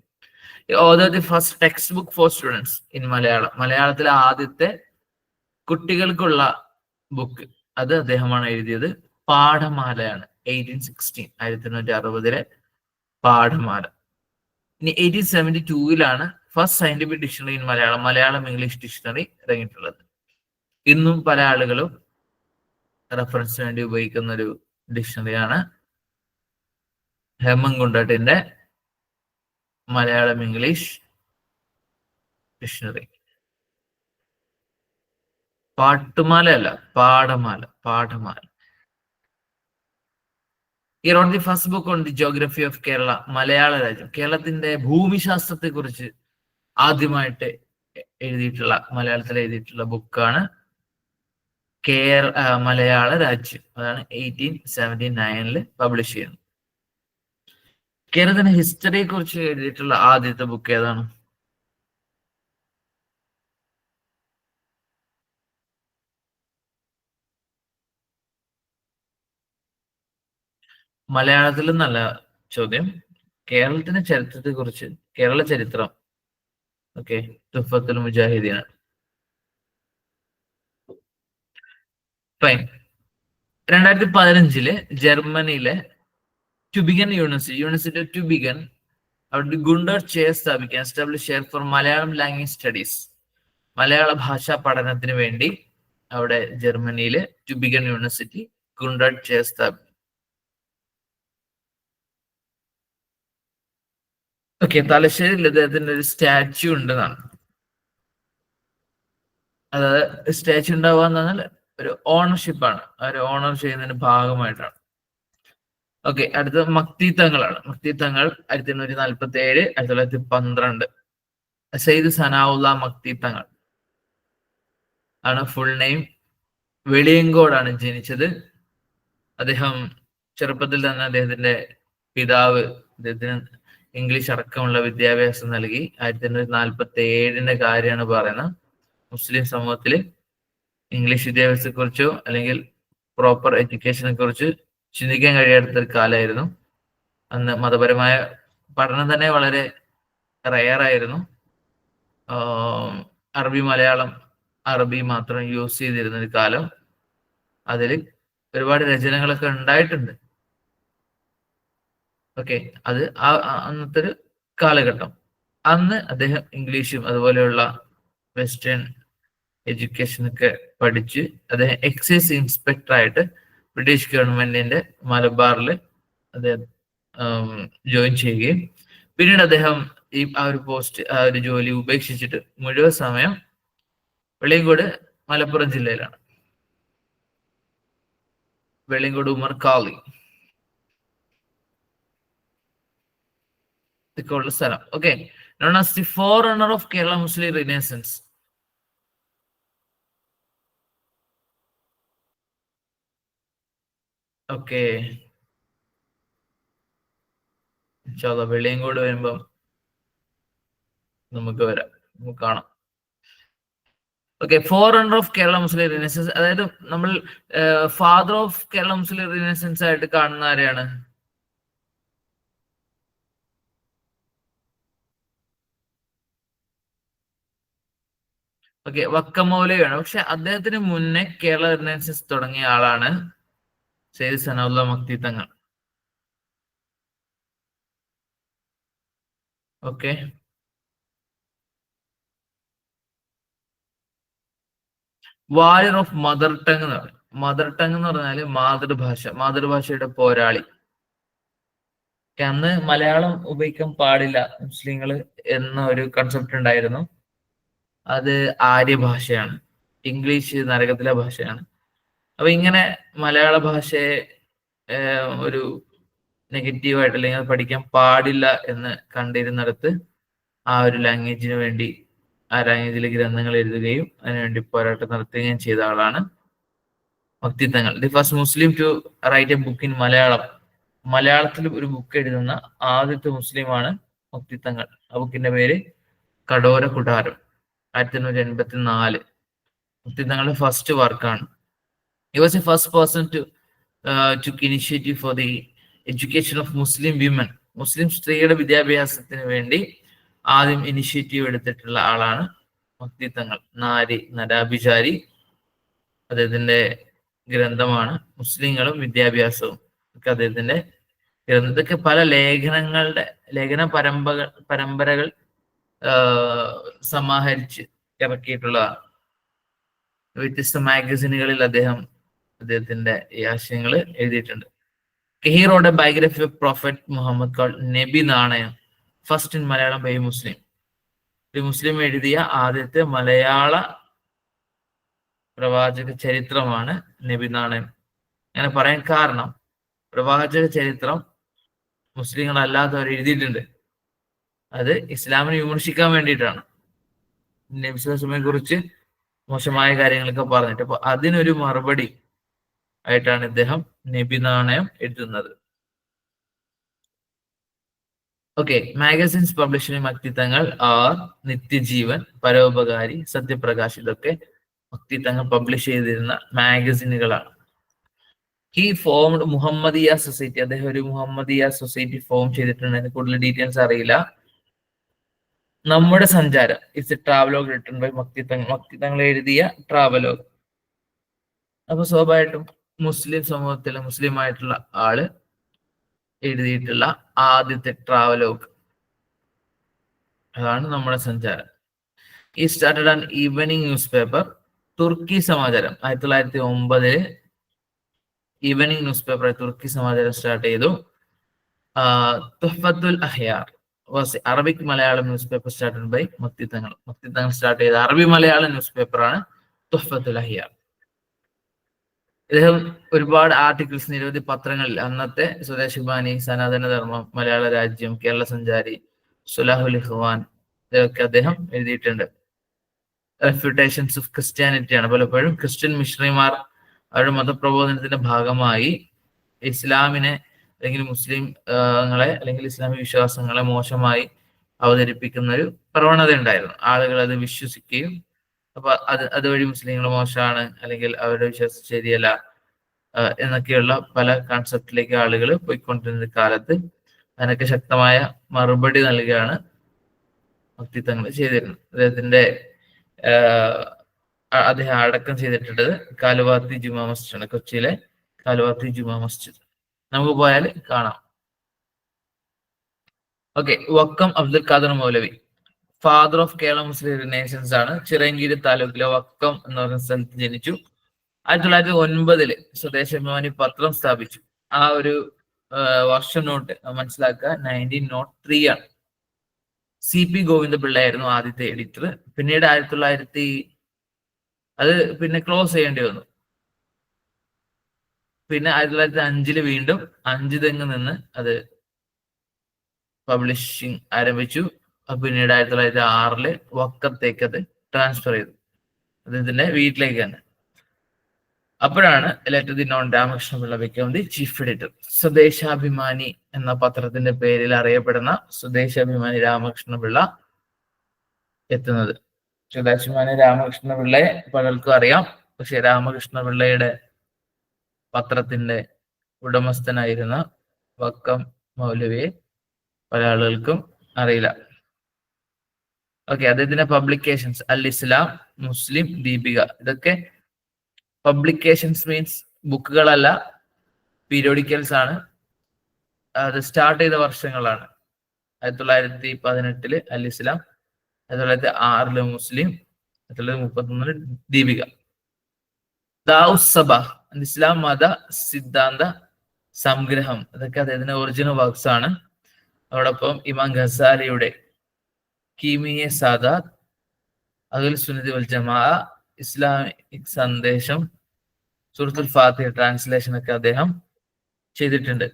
Author the first text book for students in Malayalam, മലയാളത്തിലെ ആദ്യത്തെ കുട്ടികൾക്കുള്ള ബുക്ക് അത് അദ്ദേഹമാണ് എഴുതിയത്. പാഠമാലയാണ്, 1816, 1860 പാഠമാല. ഇനി 1872 first scientific dictionary in Malayalam, Malayalam English dictionary ഇറങ്ങിയിട്ടുള്ളത്. ഇന്നും പല ആളുകളും റെഫറൻസിന് വേണ്ടി ഉപയോഗിക്കുന്ന ഒരു ഡിക്ഷണറിയാണ് ഹെമൻഗുണ്ടർട്ടിന്റെ മലയാളം ഇംഗ്ലീഷ് ഡിക്ഷണറി. പാട്ടുമാലയല്ല, Pathamala, Pathamala. He wrote the first book on the geography of Kerala, മലയാള രാജ്യം, കേരളത്തിന്റെ ഭൂമിശാസ്ത്രത്തെ കുറിച്ച് ആദ്യമായിട്ട് എഴുതിയിട്ടുള്ള, മലയാളത്തിൽ എഴുതിയിട്ടുള്ള ബുക്കാണ് മലയാള രാജ്യം. അതാണ് 1879 പബ്ലിഷ് ചെയ്യുന്നത്. കേരളത്തിന്റെ ഹിസ്റ്ററിയെ കുറിച്ച് എഴുതിയിട്ടുള്ള ആദ്യത്തെ ബുക്ക് ഏതാണ്? മലയാളത്തിൽ നല്ല ചോദ്യം. കേരളത്തിന്റെ ചരിത്രത്തെ കുറിച്ച്, കേരള ചരിത്രം, ഓക്കെ, തുഫത്തുൽ മുജാഹിദീനാണ്. ഫൈൻ. 2015 ജർമ്മനിയിലെ ട്യൂബിഗൻ യൂണിവേഴ്സിറ്റി ഓഫ് ട്യൂബിഗൻ അവിടെ ഗുണ്ടർ ചെയർ സ്ഥാപിക്കാൻ, establish chair four Malayalam language studies, മലയാള ഭാഷാ പഠനത്തിന് വേണ്ടി അവിടെ ജർമ്മനിയിലെ ട്യൂബിഗൻ യൂണിവേഴ്സിറ്റി ഗുണ്ടർ ചെയർ സ്ഥാപിക്കും. ഓക്കെ, തലശ്ശേരിയിൽ അദ്ദേഹത്തിന്റെ ഒരു സ്റ്റാച്യു ഉണ്ടെന്നാണ്. അതായത് സ്റ്റാച്യു ഉണ്ടാവുക എന്ന് പറഞ്ഞാൽ ഒരു ഓണർഷിപ്പാണ്, ഒരു ഓണർ ചെയ്യുന്നതിന്റെ ഭാഗമായിട്ടാണ്. ഓക്കെ, അടുത്ത മക്തിത്തങ്ങളാണ്. മക്തിത്തങ്ങൾ 1847, 1912. സയ്യിദ് സനാഉള്ള മക്തിത്തങ്ങൾ ആണ് ഫുൾ നെയിം. വെളിയങ്കോടാണ് ജനിച്ചത്. അദ്ദേഹം ചെറുപ്പത്തിൽ തന്നെ അദ്ദേഹത്തിന്റെ പിതാവ് അദ്ദേഹത്തിന് ഇംഗ്ലീഷ് അടക്കമുള്ള വിദ്യാഭ്യാസം നൽകി. 1947 കാര്യമാണ് പറയുന്നത്. മുസ്ലിം സമൂഹത്തിൽ ഇംഗ്ലീഷ് വിദ്യാഭ്യാസത്തെ കുറിച്ചോ അല്ലെങ്കിൽ പ്രോപ്പർ എഡ്യൂക്കേഷനെ കുറിച്ച് ചിന്തിക്കാൻ കഴിയാത്ത ഒരു കാലമായിരുന്നു അന്ന്. മതപരമായ പഠനം തന്നെ വളരെ റയറായിരുന്നു. അറബി മലയാളം, അറബി മാത്രം യൂസ് ചെയ്തിരുന്ന ഒരു കാലം. അതിൽ ഒരുപാട് രചനകളൊക്കെ ഉണ്ടായിട്ടുണ്ട്. ഓക്കെ, അത് അന്നത്തെ ഒരു കാലഘട്ടം. അന്ന് അദ്ദേഹം ഇംഗ്ലീഷും അതുപോലെയുള്ള വെസ്റ്റേൺ എഡ്യൂക്കേഷനൊക്കെ പഠിച്ച് അദ്ദേഹം എക്സൈസ് ഇൻസ്പെക്ടറായിട്ട് ബ്രിട്ടീഷ് ഗവൺമെന്റിന്റെ മലബാറിൽ അദ്ദേഹം ജോയിൻ ചെയ്യുകയും പിന്നീട് അദ്ദേഹം ആ ഒരു ജോലി ഉപേക്ഷിച്ചിട്ട് മുഴുവൻ സമയം വെളിയങ്കോട്, മലപ്പുറം ജില്ലയിലാണ്. വെളിങ്കോട് ഉമർ കാളി ഇതൊക്കെയുള്ള സ്ഥലം. Okay, known as the forerunner of Kerala Muslim renaissance. Okay, Veliyankode വരുമ്പം നമുക്ക് വരാം, നമുക്ക് കാണാം. Okay, forerunner of Kerala Muslim renaissance, അതായത് നമ്മൾ father of Kerala Muslim renaissance ആയിട്ട് കാണുന്ന ആരെയാണ്? ഓക്കെ, വക്കം മൗലവിയാണ്. പക്ഷെ അദ്ദേഹത്തിന് മുന്നേ കേരള റിനൈസൻസ് തുടങ്ങിയ ആളാണ് Syed Sanaullah Makti Thangal. Okay, warrior of mother tongue എന്ന് പറയും. മദർ ടങ് എന്ന് പറഞ്ഞാല് മാതൃഭാഷ, മാതൃഭാഷയുടെ പോരാളി. അന്ന് മലയാളം ഉപയോഗിക്കാൻ പാടില്ല മുസ്ലിങ്ങൾ എന്ന ഒരു കൺസെപ്റ്റ് ഉണ്ടായിരുന്നു. അത് ആര്യഭാഷയാണ്, ഇംഗ്ലീഷ് നരകത്തിലെ ഭാഷയാണ്. അപ്പൊ ഇങ്ങനെ മലയാള ഭാഷയെ ഒരു നെഗറ്റീവായിട്ട് അല്ലെങ്കിൽ അത് പഠിക്കാൻ പാടില്ല എന്ന് കണ്ടിരുന്നിടത്ത് ആ ഒരു ലാംഗ്വേജിന് വേണ്ടി ആ ലാംഗ്വേജിലെ ഗ്രന്ഥങ്ങൾ എഴുതുകയും അതിനുവേണ്ടി പോരാട്ടം നടത്തുകയും ചെയ്ത ആളാണ് Makti Thangal. The first Muslim to write a book in Malayalam. മലയാളത്തിൽ ഒരു ബുക്ക് എഴുതുന്ന ആദ്യത്തെ മുസ്ലിമാണ് മക്തി തങ്ങൾ. ആ ബുക്കിന്റെ പേര് കടോര കുടാരം, 1884. മക്തി തങ്ങളുടെ ഫസ്റ്റ് വർക്കാണ്. He was the first person to took initiative for the education of Muslim women. മുസ്ലിം സ്ത്രീയുടെ വിദ്യാഭ്യാസത്തിന് വേണ്ടി ആദ്യം ഇനിഷ്യേറ്റീവ് എടുത്തിട്ടുള്ള ആളാണ് മക്തി തങ്ങൾ. നാരി നരാഭിചാരി അദ്ദേഹത്തിന്റെ ഗ്രന്ഥമാണ്. മുസ്ലിങ്ങളും വിദ്യാഭ്യാസവും ഒക്കെ അദ്ദേഹത്തിന്റെ ഗ്രന്ഥത്തൊക്കെ പല ലേഖന പരമ്പരകൾ സമാഹരിച്ച് ഇറക്കിയിട്ടുള്ളതാണ്. വ്യത്യസ്ത മാഗസിനുകളിൽ അദ്ദേഹത്തിന്റെ ഈ ആശയങ്ങൾ എഴുതിയിട്ടുണ്ട്. He wrote a biography of Prophet Muhammad called Nabi Nanayam, first in Malayalam by Muslim. ഒരു മുസ്ലിം എഴുതിയ ആദ്യത്തെ മലയാള പ്രവാചക ചരിത്രമാണ് നബി നാണയം. അങ്ങനെ പറയാൻ കാരണം, പ്രവാചക ചരിത്രം മുസ്ലിങ്ങളല്ലാത്തവർ എഴുതിയിട്ടുണ്ട്. അത് ഇസ്ലാമിനെ വിമർശിക്കാൻ വേണ്ടിയിട്ടാണ്. നബി സ്വല്ലല്ലാഹു അലൈഹി കുറിച്ച് മോശമായ കാര്യങ്ങളൊക്കെ പറഞ്ഞിട്ട്. അപ്പൊ അതിനൊരു മറുപടി ആയിട്ടാണ് ഇദ്ദേഹം നബി നാണയം എഴുതുന്നത്. ഓക്കെ, മാഗസിൻസ് പബ്ലിഷ്ഡ് മക്തി തങ്ങൾ ആർ നിത്യജീവൻ, പരോപകാരി, സത്യപ്രകാശ്. ഇതൊക്കെ മക്തി തങ്ങൾ പബ്ലിഷ് ചെയ്തിരുന്ന മാഗസിനുകളാണ്. He formed Muhammadiya society. അദ്ദേഹം ഒരു മുഹമ്മദിയ സൊസൈറ്റി ഫോം ചെയ്തിട്ടുണ്ട്. അതിന് കൂടുതൽ ഡീറ്റെയിൽസ് അറിയില്ല. നമ്മുടെ സഞ്ചാരം it's a travelogue written by Makti Thangal. Makti തങ്ങൾ എഴുതിയ ട്രാവലോഗ്. അപ്പൊ സ്വാഭാവികമായിട്ടും മുസ്ലിം സമൂഹത്തിലെ മുസ്ലിം ആയിട്ടുള്ള ആള് എഴുതിയിട്ടുള്ള ആദ്യത്തെ ട്രാവലോഗ് അതാണ് നമ്മുടെ സഞ്ചാരം. ഈ started an evening newspaper, Turki Samacharam. 1909 evening newspaper Turki Samacharam start ചെയ്തു. Tuhfathul Ahyar was Arabic Malayalam newspaper started by Makti Thangal. Makti Thangal start ചെയ്ത അറബി മലയാളം ന്യൂസ് പേപ്പറാണ് തുഹ്ഫത്തുൽ അഹ്യാർ. ഇദ്ദേഹം ഒരുപാട് ആർട്ടിക്കിൾസ് നിരവധി പത്രങ്ങളിൽ, അന്നത്തെ സ്വദേശിബാനി, സനാതനധർമ്മം, മലയാള രാജ്യം, കേരള സഞ്ചാരി, സുലാഹുൽ ഇഖ്വാൻ, ഇതൊക്കെ അദ്ദേഹം എഴുതിയിട്ടുണ്ട്. റെഫ്യൂട്ടേഷൻസ് ഓഫ് ക്രിസ്ത്യാനിറ്റി ആണ്. പലപ്പോഴും ക്രിസ്ത്യൻ മിഷണറിമാർ അവരുടെ മതപ്രബോധനത്തിന്റെ ഭാഗമായി ഇസ്ലാമിനെ അല്ലെങ്കിൽ മുസ്ലിങ്ങളെ അല്ലെങ്കിൽ ഇസ്ലാമിക വിശ്വാസങ്ങളെ മോശമായി അവതരിപ്പിക്കുന്ന ഒരു പ്രവണത ഉണ്ടായിരുന്നു. ആളുകൾ അത് വിശ്വസിക്കുകയും അപ്പൊ അതുവഴി മുസ്ലിങ്ങൾ മോശമാണ് അല്ലെങ്കിൽ അവരുടെ വിശ്വാസം ശരിയല്ല എന്നൊക്കെയുള്ള പല കൺസെപ്റ്റിലേക്ക് ആളുകൾ പോയിക്കൊണ്ടിരുന്ന കാലത്ത് അതിനൊക്കെ ശക്തമായ മറുപടി നൽകുകയാണ് മക്തി തങ്ങൾ ചെയ്തിരുന്നത്. അദ്ദേഹം അടക്കം ചെയ്തിട്ടുള്ളത് കാലുവാത്തി ജുമാ മസ്ജിദ് ആണ്, കൊച്ചിയിലെ കാലുവാത്തി ജുമാ മസ്ജിദ്. നമുക്ക് പോയാൽ കാണാം. Okay, Vakkom Abdul Khader Moulavi, father of Kerala Muslim renaissance ആണ്. ചിറയൻകീഴ് താലൂക്കിലെ വക്കം എന്ന് പറയുന്ന സ്ഥലത്ത് ജനിച്ചു. 1909 സ്വദേശാഭിമാനി പത്രം സ്ഥാപിച്ചു. ആ ഒരു വർഷം നോട്ട് മനസ്സിലാക്കുക, 1903 ആണ്. CP ഗോവിന്ദപിള്ളയായിരുന്നു ആദ്യത്തെ എഡിറ്റർ. പിന്നീട് 1900 അത് പിന്നെ ക്ലോസ് ചെയ്യേണ്ടി വന്നു. പിന്നെ 1905 വീണ്ടും 5 തെങ്ങ് നിന്ന് അത് പബ്ലിഷിംഗ് ആരംഭിച്ചു. പിന്നീട് 1906 വക്കത്തേക്ക് അത് ട്രാൻസ്ഫർ ചെയ്തു, അദ്ദേഹത്തിന്റെ വീട്ടിലേക്ക് തന്നെ. അപ്പോഴാണ് letter the non Ramakrishna Pillai become the chief editor. Swadeshabhimani എന്ന പത്രത്തിന്റെ പേരിൽ അറിയപ്പെടുന്ന സ്വദേശാഭിമാനി രാമകൃഷ്ണപിള്ള എത്തുന്നത്. സ്വദേശാഭിമാനി രാമകൃഷ്ണപിള്ളയെ പലർക്കും അറിയാം, പക്ഷെ രാമകൃഷ്ണപിള്ളയുടെ പത്രത്തിന്റെ ഉടമസ്ഥനായിരുന്ന വക്കം മൗലവിയെ പല ആളുകൾക്കും അറിയില്ല. ഓക്കെ, അദ്ദേഹത്തിന്റെ പബ്ലിക്കേഷൻസ് അൽ ഇസ്ലാം, മുസ്ലിം, ദീപിക, ഇതൊക്കെ പബ്ലിക്കേഷൻസ് മീൻസ് ബുക്കുകളല്ല, പീരിയോഡിക്കൽസ് ആണ്. അത് സ്റ്റാർട്ട് ചെയ്ത വർഷങ്ങളാണ് 1918 അൽ ഇസ്ലാം, 1906 മുസ്ലിം, 1931 ദീപിക. ദാഉസ്സബ ഇസ്ലാം മത സിദ്ധാന്ത സംഗ്രഹം, ഇതൊക്കെ അദ്ദേഹത്തിന്റെ ഒറിജിനൽ വർക്ക്സ് ആണ്. അതോടൊപ്പം ഇമാം ഖസാലിയുടെ കീമിയെ സാദാത്ത്, അഹ്ലുൽ സുന്നത്തി വൽ ജമാഅ, ഇസ്ലാമിക് സന്ദേശം, സൂറത്തുൽ ഫാത്തിഹ ട്രാൻസ്ലേഷൻ ഒക്കെ അദ്ദേഹം ചെയ്തിട്ടുണ്ട്.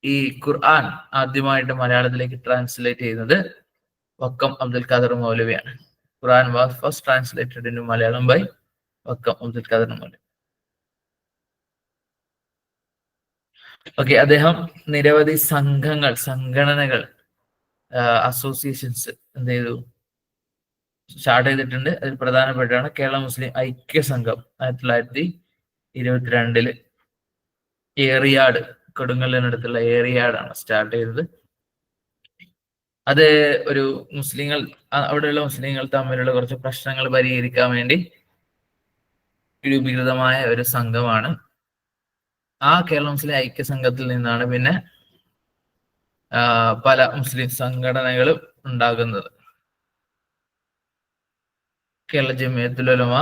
ഈ ഖുർആൻ ആദ്യമായിട്ട് മലയാളത്തിലേക്ക് ട്രാൻസ്ലേറ്റ് ചെയ്യുന്നത് വക്കം അബ്ദുൽ ഖാദർ മൗലവിയാണ്. Quran was first translated in Malayalam by Vakkom Abdul Khader Moulavi. Okay, അദ്ദേഹം നിരവധി സംഘങ്ങൾ, സംഘടനകൾ, അസോസിയേഷൻസ് എന്ത് ചെയ്തു, സ്റ്റാർട്ട് ചെയ്തിട്ടുണ്ട്. അതിൽ പ്രധാനപ്പെട്ടാണ് കേരള മുസ്ലിം ഐക്യ സംഘം 1922 ഏറിയാട്, കൊടുങ്ങല്ലൂരിനടുത്തുള്ള ഏറിയാടാണ് സ്റ്റാർട്ട് ചെയ്തത്. അത് ഒരു മുസ്ലിങ്ങൾ, അവിടെയുള്ള മുസ്ലിങ്ങൾ തമ്മിലുള്ള കുറച്ച് പ്രശ്നങ്ങൾ പരിഹരിക്കാൻ വേണ്ടി രൂപീകൃതമായ ഒരു സംഘമാണ്. ആ കേരള മുസ്ലിം ഐക്യ സംഘത്തിൽ നിന്നാണ് പിന്നെ പല മുസ്ലിം സംഘടനകളും ഉണ്ടാകുന്നത്. കേരള ജമിയത്തുൽ ഉലമ,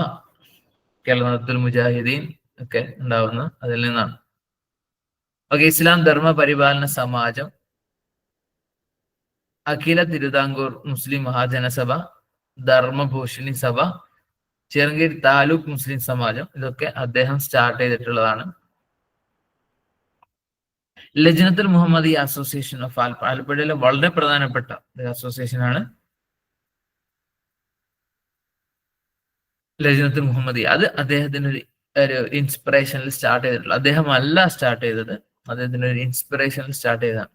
കേരള നദത്തുൽ മുജാഹിദീൻ ഒക്കെ ഉണ്ടാവുന്നത് അതിൽ നിന്നാണ്. ഓക്കെ, ഇസ്ലാം ധർമ്മ പരിപാലന സമാജം, അഖില തിരുവിതാംകൂർ മുസ്ലിം മഹാജനസഭ, ധർമ്മഭൂഷണി സഭ, ചിറങ്കീർ താലൂക്ക് മുസ്ലിം സമാജം, ഇതൊക്കെ അദ്ദേഹം സ്റ്റാർട്ട് ചെയ്തിട്ടുള്ളതാണ്. ലജ്നത്തുൽ മുഹമ്മദി അസോസിയേഷൻ ഓഫ് ആലപ്പുഴ, ആലപ്പുഴയിലെ വളരെ പ്രധാനപ്പെട്ട ഒരു അസോസിയേഷൻ ആണ് ലജ്നത്തുൽ മുഹമ്മദി. അത് അദ്ദേഹത്തിന് ഒരു ഇൻസ്പിറേഷനിൽ സ്റ്റാർട്ട് ചെയ്തിട്ടുള്ള, അദ്ദേഹം അല്ല സ്റ്റാർട്ട് ചെയ്തത്, അദ്ദേഹത്തിന് ഒരു ഇൻസ്പിറേഷനിൽ സ്റ്റാർട്ട് ചെയ്തതാണ്.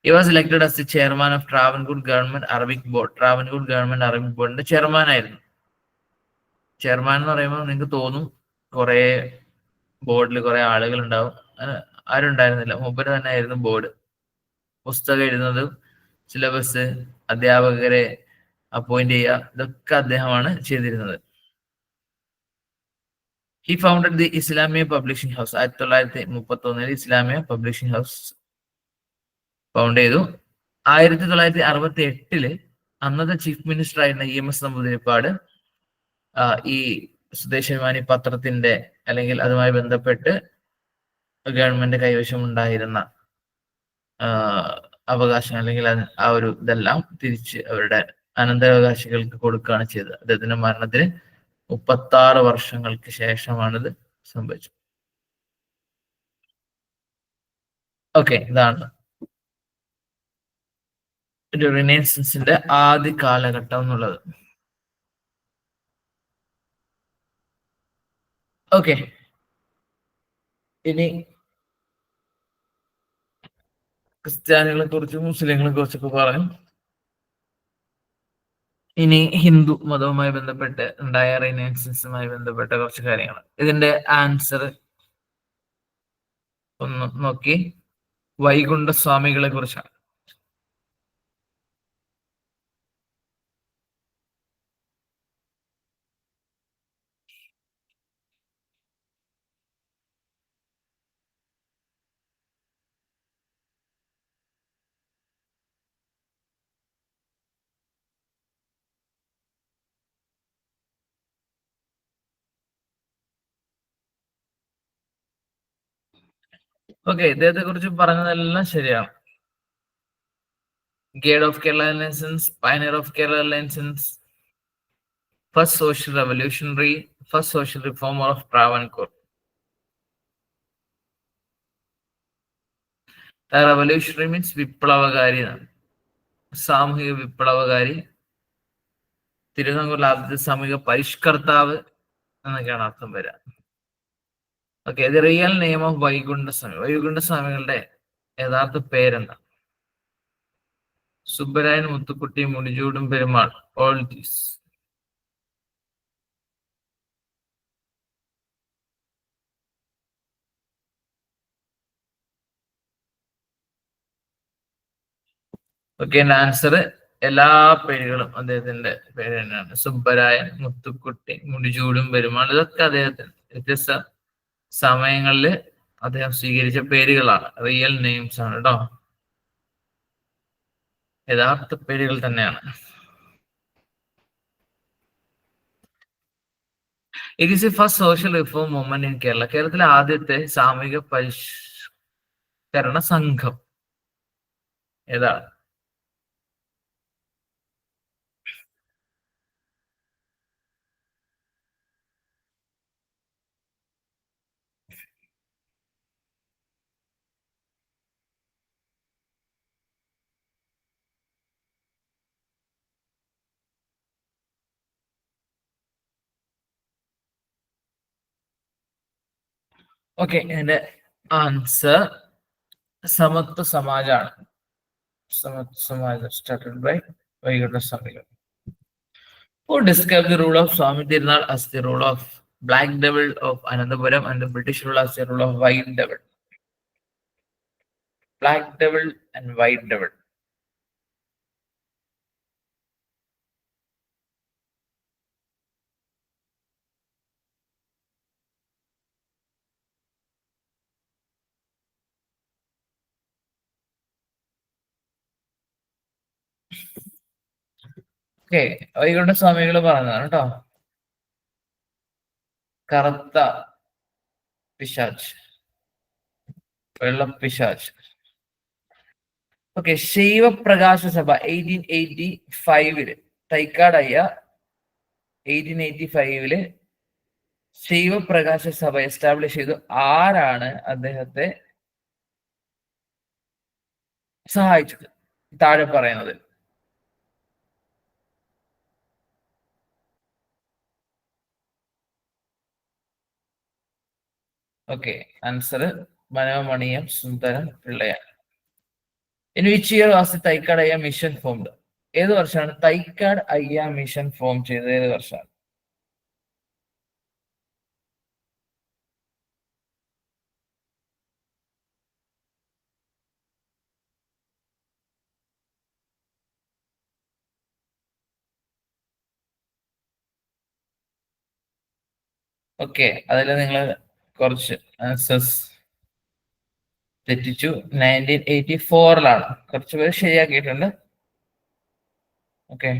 He was elected as the chairman of Travancore Government Arabic Board. Travancore Government Arabic ബോർഡിന്റെ ചെയർമാൻ ആയിരുന്നു. ചെയർമാൻ എന്ന് പറയുമ്പോൾ നിങ്ങൾക്ക് തോന്നും കുറെ ബോർഡിൽ കുറെ ആളുകൾ ഉണ്ടാവും, ആരും ഉണ്ടായിരുന്നില്ല. മൂപ്പര് തന്നെ ആയിരുന്നു ബോർഡ്. പുസ്തകം എഴുതുന്നതും സിലബസ്, അധ്യാപകരെ അപ്പോയിന്റ് ചെയ്യുക, ഇതൊക്കെ അദ്ദേഹമാണ് ചെയ്തിരുന്നത്. He founded the Islamia Publishing House. 1931 Islamia publishing house found ചെയ്തു. 1968 അന്നത്തെ ചീഫ് മിനിസ്റ്റർ ആയിരുന്ന EMS നമ്പൂതിരിപ്പാട് ഈ സ്വദേശാഭിമാനി പത്രത്തിന്റെ അല്ലെങ്കിൽ അതുമായി ബന്ധപ്പെട്ട് ഗവൺമെന്റ് കൈവശം ഉണ്ടായിരുന്ന അവകാശം അല്ലെങ്കിൽ ആ ഒരു ഇതെല്ലാം തിരിച്ച് അവരുടെ അനന്തരാവകാശികൾക്ക് കൊടുക്കുകയാണ് ചെയ്തത്. അദ്ദേഹത്തിന്റെ മരണത്തിന് 36 വർഷങ്ങൾക്ക് ശേഷമാണിത് സംഭവിച്ചത്. ഓക്കെ, ഇതാണ് ഒരു റിനൈസൻസിന്റെ ആദ്യ കാലഘട്ടം എന്നുള്ളത്. ഓക്കെ, ഇനി ക്രിസ്ത്യാനികളെ കുറിച്ചും മുസ്ലിങ്ങളെ കുറിച്ചൊക്കെ പറയും. ഇനി ഹിന്ദു മതവുമായി ബന്ധപ്പെട്ട് ഉണ്ടായ റിനൈസൻസുമായി ബന്ധപ്പെട്ട കുറച്ച് കാര്യങ്ങൾ. ഇതിന്റെ ആൻസർ ഒന്ന് നോക്കി, വൈകുണ്ഠ സ്വാമികളെ കുറിച്ചാണ്. ഓക്കെ, ഇദ്ദേഹത്തെ കുറിച്ച് പറഞ്ഞതെല്ലാം ശരിയാണ്. ഗേഡ് of Kerala renaissance, pioneer of Kerala renaissance, first social revolutionary, first social reformer of Travancore. Revolutionary means വിപ്ലവകാരി എന്നാണ്. സാമൂഹിക വിപ്ലവകാരി, തിരുവിതാംകൂറിലെ ആദ്യത്തെ സാമൂഹിക പരിഷ്കർത്താവ് എന്നൊക്കെയാണ് അർത്ഥം വരിക. Okay, the real name of Vaikundaswami. വൈകുണ്ഠസ്വാമികളുടെ യഥാർത്ഥ പേരെന്താ? Subbarayan, Muthukutty, Mudichoodum Perumal. All these. Okay, answer എല്ലാ പേരുകളും അദ്ദേഹത്തിന്റെ പേര് തന്നെയാണ്. സുബ്ബരായൻ, മുത്തുക്കുട്ടി, മുടിചൂടും പെരുമാൾ, ഇതൊക്കെ അദ്ദേഹത്തിന് വ്യത്യസ്ത സമയങ്ങളിൽ അദ്ദേഹം സ്വീകരിച്ച പേരുകളാണ്, റിയൽ നെയിംസ് ആണ് കേട്ടോ, യഥാർത്ഥ പേരുകൾ തന്നെയാണ്. It is A first social reform movement in Kerala. കേരളത്തിലെ ആദ്യത്തെ സാമൂഹിക പരിഷ്കരണ സംഘം ഏതാണ്? ഓക്കെ, ഇതിന്റെ ആൻസർ സമത്വ സമാജാണ്. Samathwa Samajam started by Vaikundaswamikal. Who described the rule of Swami Tirunal as the rule of Black Devil of Anandapuram and the British rule as the rule of White Devil? Black Devil and White Devil. Okay, Vaikundaswamikal പറഞ്ഞതാണ് കേട്ടോ. കറുത്ത പിശാച്ച്, വെള്ളപ്പിശാച്ച്. Okay, Shaivaprakasha സഭ 1885 തൈക്കാട് അയ്യ 1885 ശൈവപ്രകാശ സഭ establish ചെയ്തു. ആരാണ് അദ്ദേഹത്തെ സഹായിച്ചത്? താഴെ പറയുന്നത്. ഓക്കെ, ആൻസർ മനോമണിയം സുന്ദരം പിള്ളയാണ്. In which year was the Thycaud Ayya mission formed? ഏത് വർഷമാണ് തൈക്കാട് അയ്യ മിഷൻ ഫോം ചെയ്തത്? ഏത് വർഷമാണ്? ഓക്കെ, അതിൽ നിങ്ങൾ കുറച്ച് ആൻസേഴ്സ് തെറ്റിച്ചു. 1984 കുറച്ച് പേര് ശരിയാക്കിയിട്ടുണ്ട്. ഓക്കെ,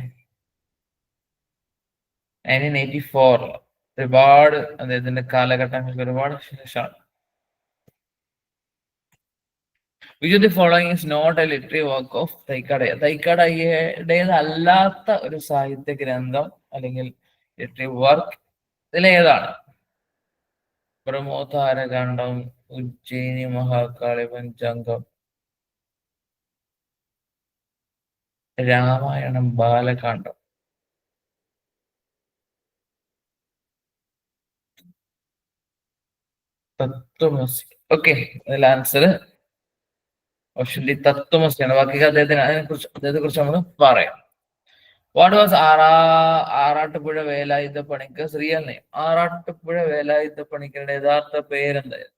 1984 ഒരുപാട് അദ്ദേഹത്തിന്റെ കാലഘട്ടങ്ങൾക്ക് ഒരുപാട് ശേഷമാണ്. Which of the following is not a literary work of Thycaud Ayya? Thycaud അയ്യയുടേതല്ലാത്ത ഒരു സാഹിത്യ ഗ്രന്ഥം അല്ലെങ്കിൽ ലിറ്റററി വർക്ക് ഇതിലേതാണ്? ബ്രഹ്മോദ്ധാരകാണ്ഡം, ഉജ്ജയിനി മഹാകാളി പഞ്ചാംഗം, രാമായണം, ബാലകാണ്ഡം. തത്വമസി. ഓക്കെ, അതിൽ ആൻസർ ഓപ്ഷൻ ഡി തത്വമസിയാണ്. ബാക്കി അദ്ദേഹത്തെ കുറിച്ച് നമുക്ക് പറയാം. What was Arattupuzha Velayudha Panicker real name? Arattupuzha Velayudha പണിക്കരുടെ യഥാർത്ഥ പേരെന്തായിരുന്നു?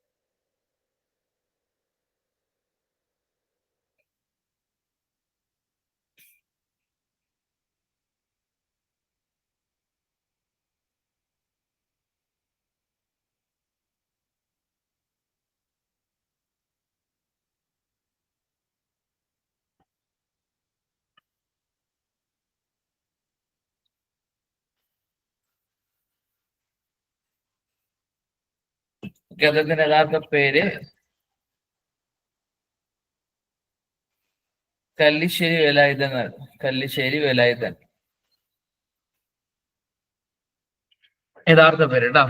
അദ്ദേഹത്തിന്റെ യഥാർത്ഥ പേര് കല്ലിശ്ശേരി വേലായുധൻ. കല്ലിശ്ശേരി വേലായുധൻ യഥാർത്ഥ പേര് കേട്ടോ.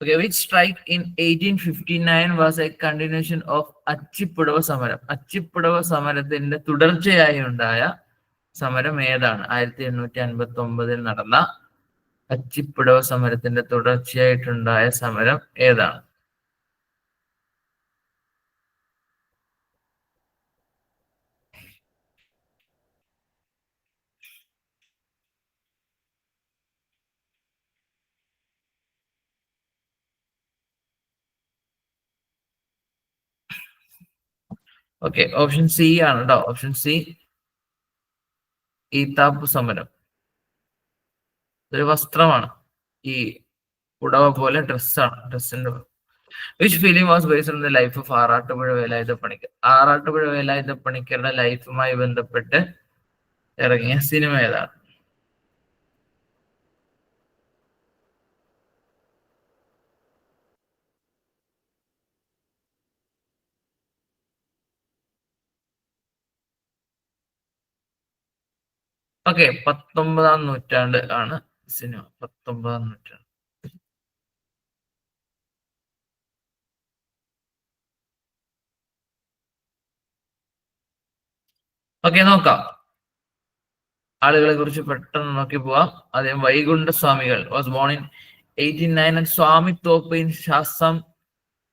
Okay, which strike in 1859 was a continuation of അച്ചിപ്പുടവ സമരം? അച്ചിപ്പുടവ സമരത്തിന്റെ തുടർച്ചയായി ഉണ്ടായ സമരം ഏതാണ്? 1859 നടന്ന അച്ചിപ്പുടവ സമരത്തിന്റെ തുടർച്ചയായിട്ടുണ്ടായ സമരം ഏതാണ്? ഓക്കെ, ഓപ്ഷൻ സി ആണ് കേട്ടോ. ഓപ്ഷൻ സി, ഈത്താപ്പ് സമരം. ഇതൊരു വസ്ത്രമാണ്, ഈ പുടവ പോലെ ഡ്രസ്സാണ്, ഡ്രസ്സിന്റെ. Which film was based on the life of Arattupuzha Velayudha Panicker? Arattupuzha Velayudha പണിക്കരുടെ ലൈഫുമായി ബന്ധപ്പെട്ട് ഇറങ്ങിയ സിനിമ ഏതാണ്? ഓക്കെ, 19-ാം നൂറ്റാണ്ട് ആണ് സിനിമ. 19-ാം നൂറ്റാണ്ട്. ഓക്കെ, നോക്കാം. ആളുകളെ കുറിച്ച് പെട്ടെന്ന് നോക്കി പോവാം. ആദ്യം Vaikunda Swamikal was born in 1809 at Swamithoppu in Sastham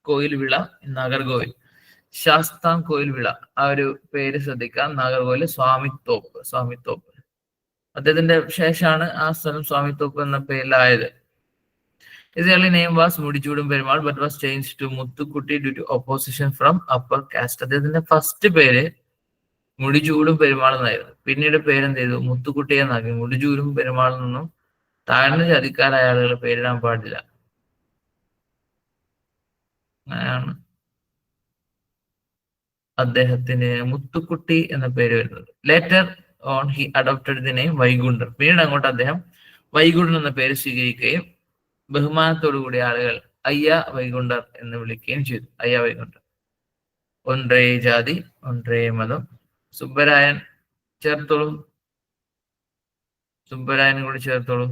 Koil Vila in Nagercoil. Sastham Koil Vila, ആ ഒരു പേര് ശ്രദ്ധിക്കാം. നാഗർകോവിൽ സ്വാമിത്തോപ്പ്. സ്വാമിത്തോപ്പ് അദ്ദേഹത്തിന്റെ ശേഷമാണ് ആ സ്ഥലം സ്വാമിത്തോപ്പ് എന്ന പേരിലായത്. His early name was Mudichoodum Perumal but was changed to Muthukutty due to opposition from upper caste. അദ്ദേഹത്തിന്റെ ഫസ്റ്റ് പേര് മുടിചൂടും പെരുമാൾ എന്നായിരുന്നു. പിന്നീട് പേരെന്ത് ചെയ്തു? മുത്തുക്കുട്ടി എന്നാക്കി. മുടിചൂടും പെരുമാളിൽ നിന്നും താഴ്ന്ന ജാതിക്കാരായ ആളുകൾ പേരിടാൻ പാടില്ല, അങ്ങനെയാണ് അദ്ദേഹത്തിന് മുത്തുക്കുട്ടി എന്ന പേര് വരുന്നത്. Later on he adopted the name Vaikundar. പിന്നീട് അങ്ങോട്ട് അദ്ദേഹം വൈകുണ്ഠൻ എന്ന പേര് സ്വീകരിക്കുകയും ബഹുമാനത്തോടുകൂടി ആളുകൾ അയ്യ വൈകുണ്ഠർ എന്ന് വിളിക്കുകയും ചെയ്തു. അയ്യ വൈകുണ്ഠർ. ഒன்றേ ജാതി ഒன்றേ മതം. സുബ്ബരായൻ ചേർത്തോളൂ. സുബ്ബരായനും കൂടി ചേർത്തോളൂ.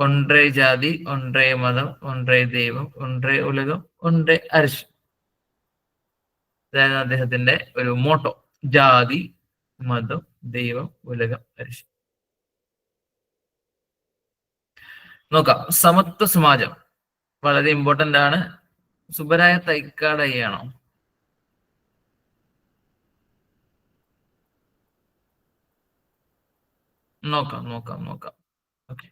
ഒன்றേ ജാതി ഒன்றേ മതം ഒன்றേ ദൈവം ഒன்றേ ഉലകം ഒன்றേ അരിശ്. അതായത് അദ്ദേഹത്തിന്റെ ഒരു മോട്ടോ. ജാതി, മതം, ദൈവം, ഉലകം, അരിശ്. നോക്കാം. സമത്വ സമാജം വളരെ ഇമ്പോർട്ടന്റ് ആണ്. സുബ്ബരായ തൈക്കാട് അയ്യാണോ? നോക്കാം നോക്കാം നോക്കാം. ഓക്കെ,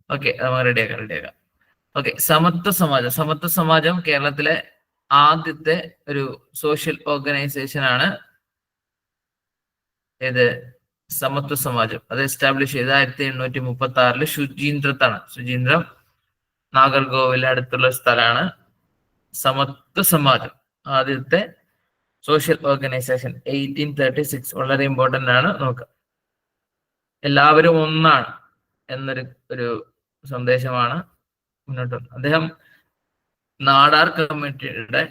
ഓക്കെ, റെഡിയാക്കാം റെഡിയാക്കാം. ഓക്കെ, സമത്വ സമാജം. സമത്വ സമാജം കേരളത്തിലെ ആദ്യത്തെ ഒരു സോഷ്യൽ ഓർഗനൈസേഷൻ ആണ്. ഏത്? സമത്വ സമാജം. അത് എസ്റ്റാബ്ലിഷ് ചെയ്ത് 1836 ശുചീന്ദ്രത്താണ്. ശുചീന്ദ്രം നാഗർകോവിൽ അടുത്തുള്ള സ്ഥലമാണ്. സമത്വ സമാജം ആദ്യത്തെ സോഷ്യൽ ഓർഗനൈസേഷൻ 1836. വളരെ ഇമ്പോർട്ടന്റ് ആണ്. നോക്കാം. എല്ലാവരും ഒന്നാണ് എന്നൊരു സന്ദേശമാണ് മുന്നോട്ട് വന്നത്. അദ്ദേഹം നാടാർ കമ്മിറ്റിയുടെ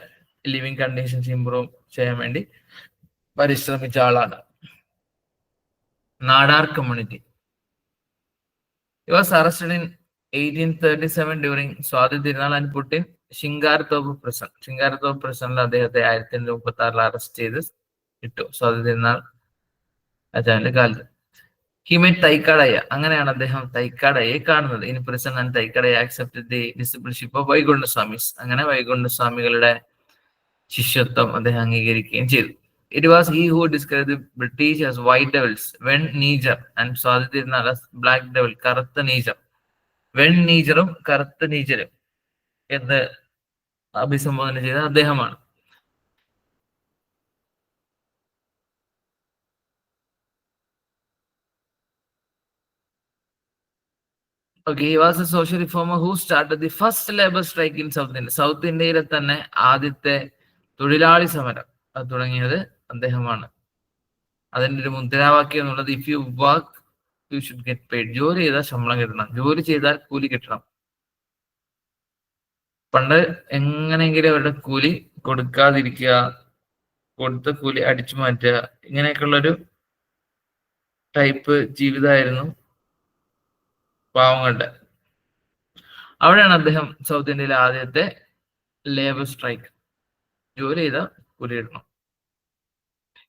ലിവിങ് കണ്ടീഷൻസ് ഇംപ്രൂവ് ചെയ്യാൻ വേണ്ടി പരിശ്രമിച്ച ആളാണ്. Nadar community. He was arrested in 1837 during Swathi Thirunal and put in Singarathoppu prison. Singarathoppu പ്രസണിൽ അദ്ദേഹത്തെ 1836 അറസ്റ്റ് ചെയ്ത് ഇട്ടു. സ്വാതി തിരുനാൾ രാജാവിന്റെ കാലത്ത്. He met Thycaud Ayya. അങ്ങനെയാണ് അദ്ദേഹം തൈക്കാടയ്യെ കാണുന്നത്. In person and Thycaud Ayya accepted the discipleship of Vaikunda Swamis. അങ്ങനെ വൈകുണ്ഠ സ്വാമികളുടെ ശിഷ്യത്വം അദ്ദേഹം അംഗീകരിക്കുകയും ചെയ്തു. It was he who described the British as white devils, when Niger, and Swati Tirunal as black devil, കറുത്ത നീചർ. വെൺ നീചറും കറുത്ത നീചരും എന്ന് അഭിസംബോധന ചെയ്ത അദ്ദേഹമാണ്. Okay, he was a social reformer who started the first labor strike in South India. South ഇന്ത്യയിലെ തന്നെ ആദ്യത്തെ തൊഴിലാളി സമരം അത് തുടങ്ങിയത് അദ്ദേഹമാണ്. അതിന്റെ ഒരു മുദ്രാവാക്യം എന്നുള്ളത് if you work you should get paid. ജോലി ചെയ്താൽ ശമ്പളം കിട്ടണം, ജോലി ചെയ്താൽ കൂലി കിട്ടണം. പണ്ട് എങ്ങനെയെങ്കിലും അവരുടെ കൂലി കൊടുക്കാതിരിക്കുക കൊടുത്ത കൂലി അടിച്ചു മാറ്റുക, ഇങ്ങനെയൊക്കെയുള്ളൊരു ടൈപ്പ് ജീവിതമായിരുന്നു പാവങ്ങളുടെ. അവിടെയാണ് അദ്ദേഹം സൗത്ത് ഇന്ത്യയിലെ ആദ്യത്തെ ലേബർ സ്ട്രൈക്ക്, ജോലി ചെയ്ത കൂലി കിട്ടണം.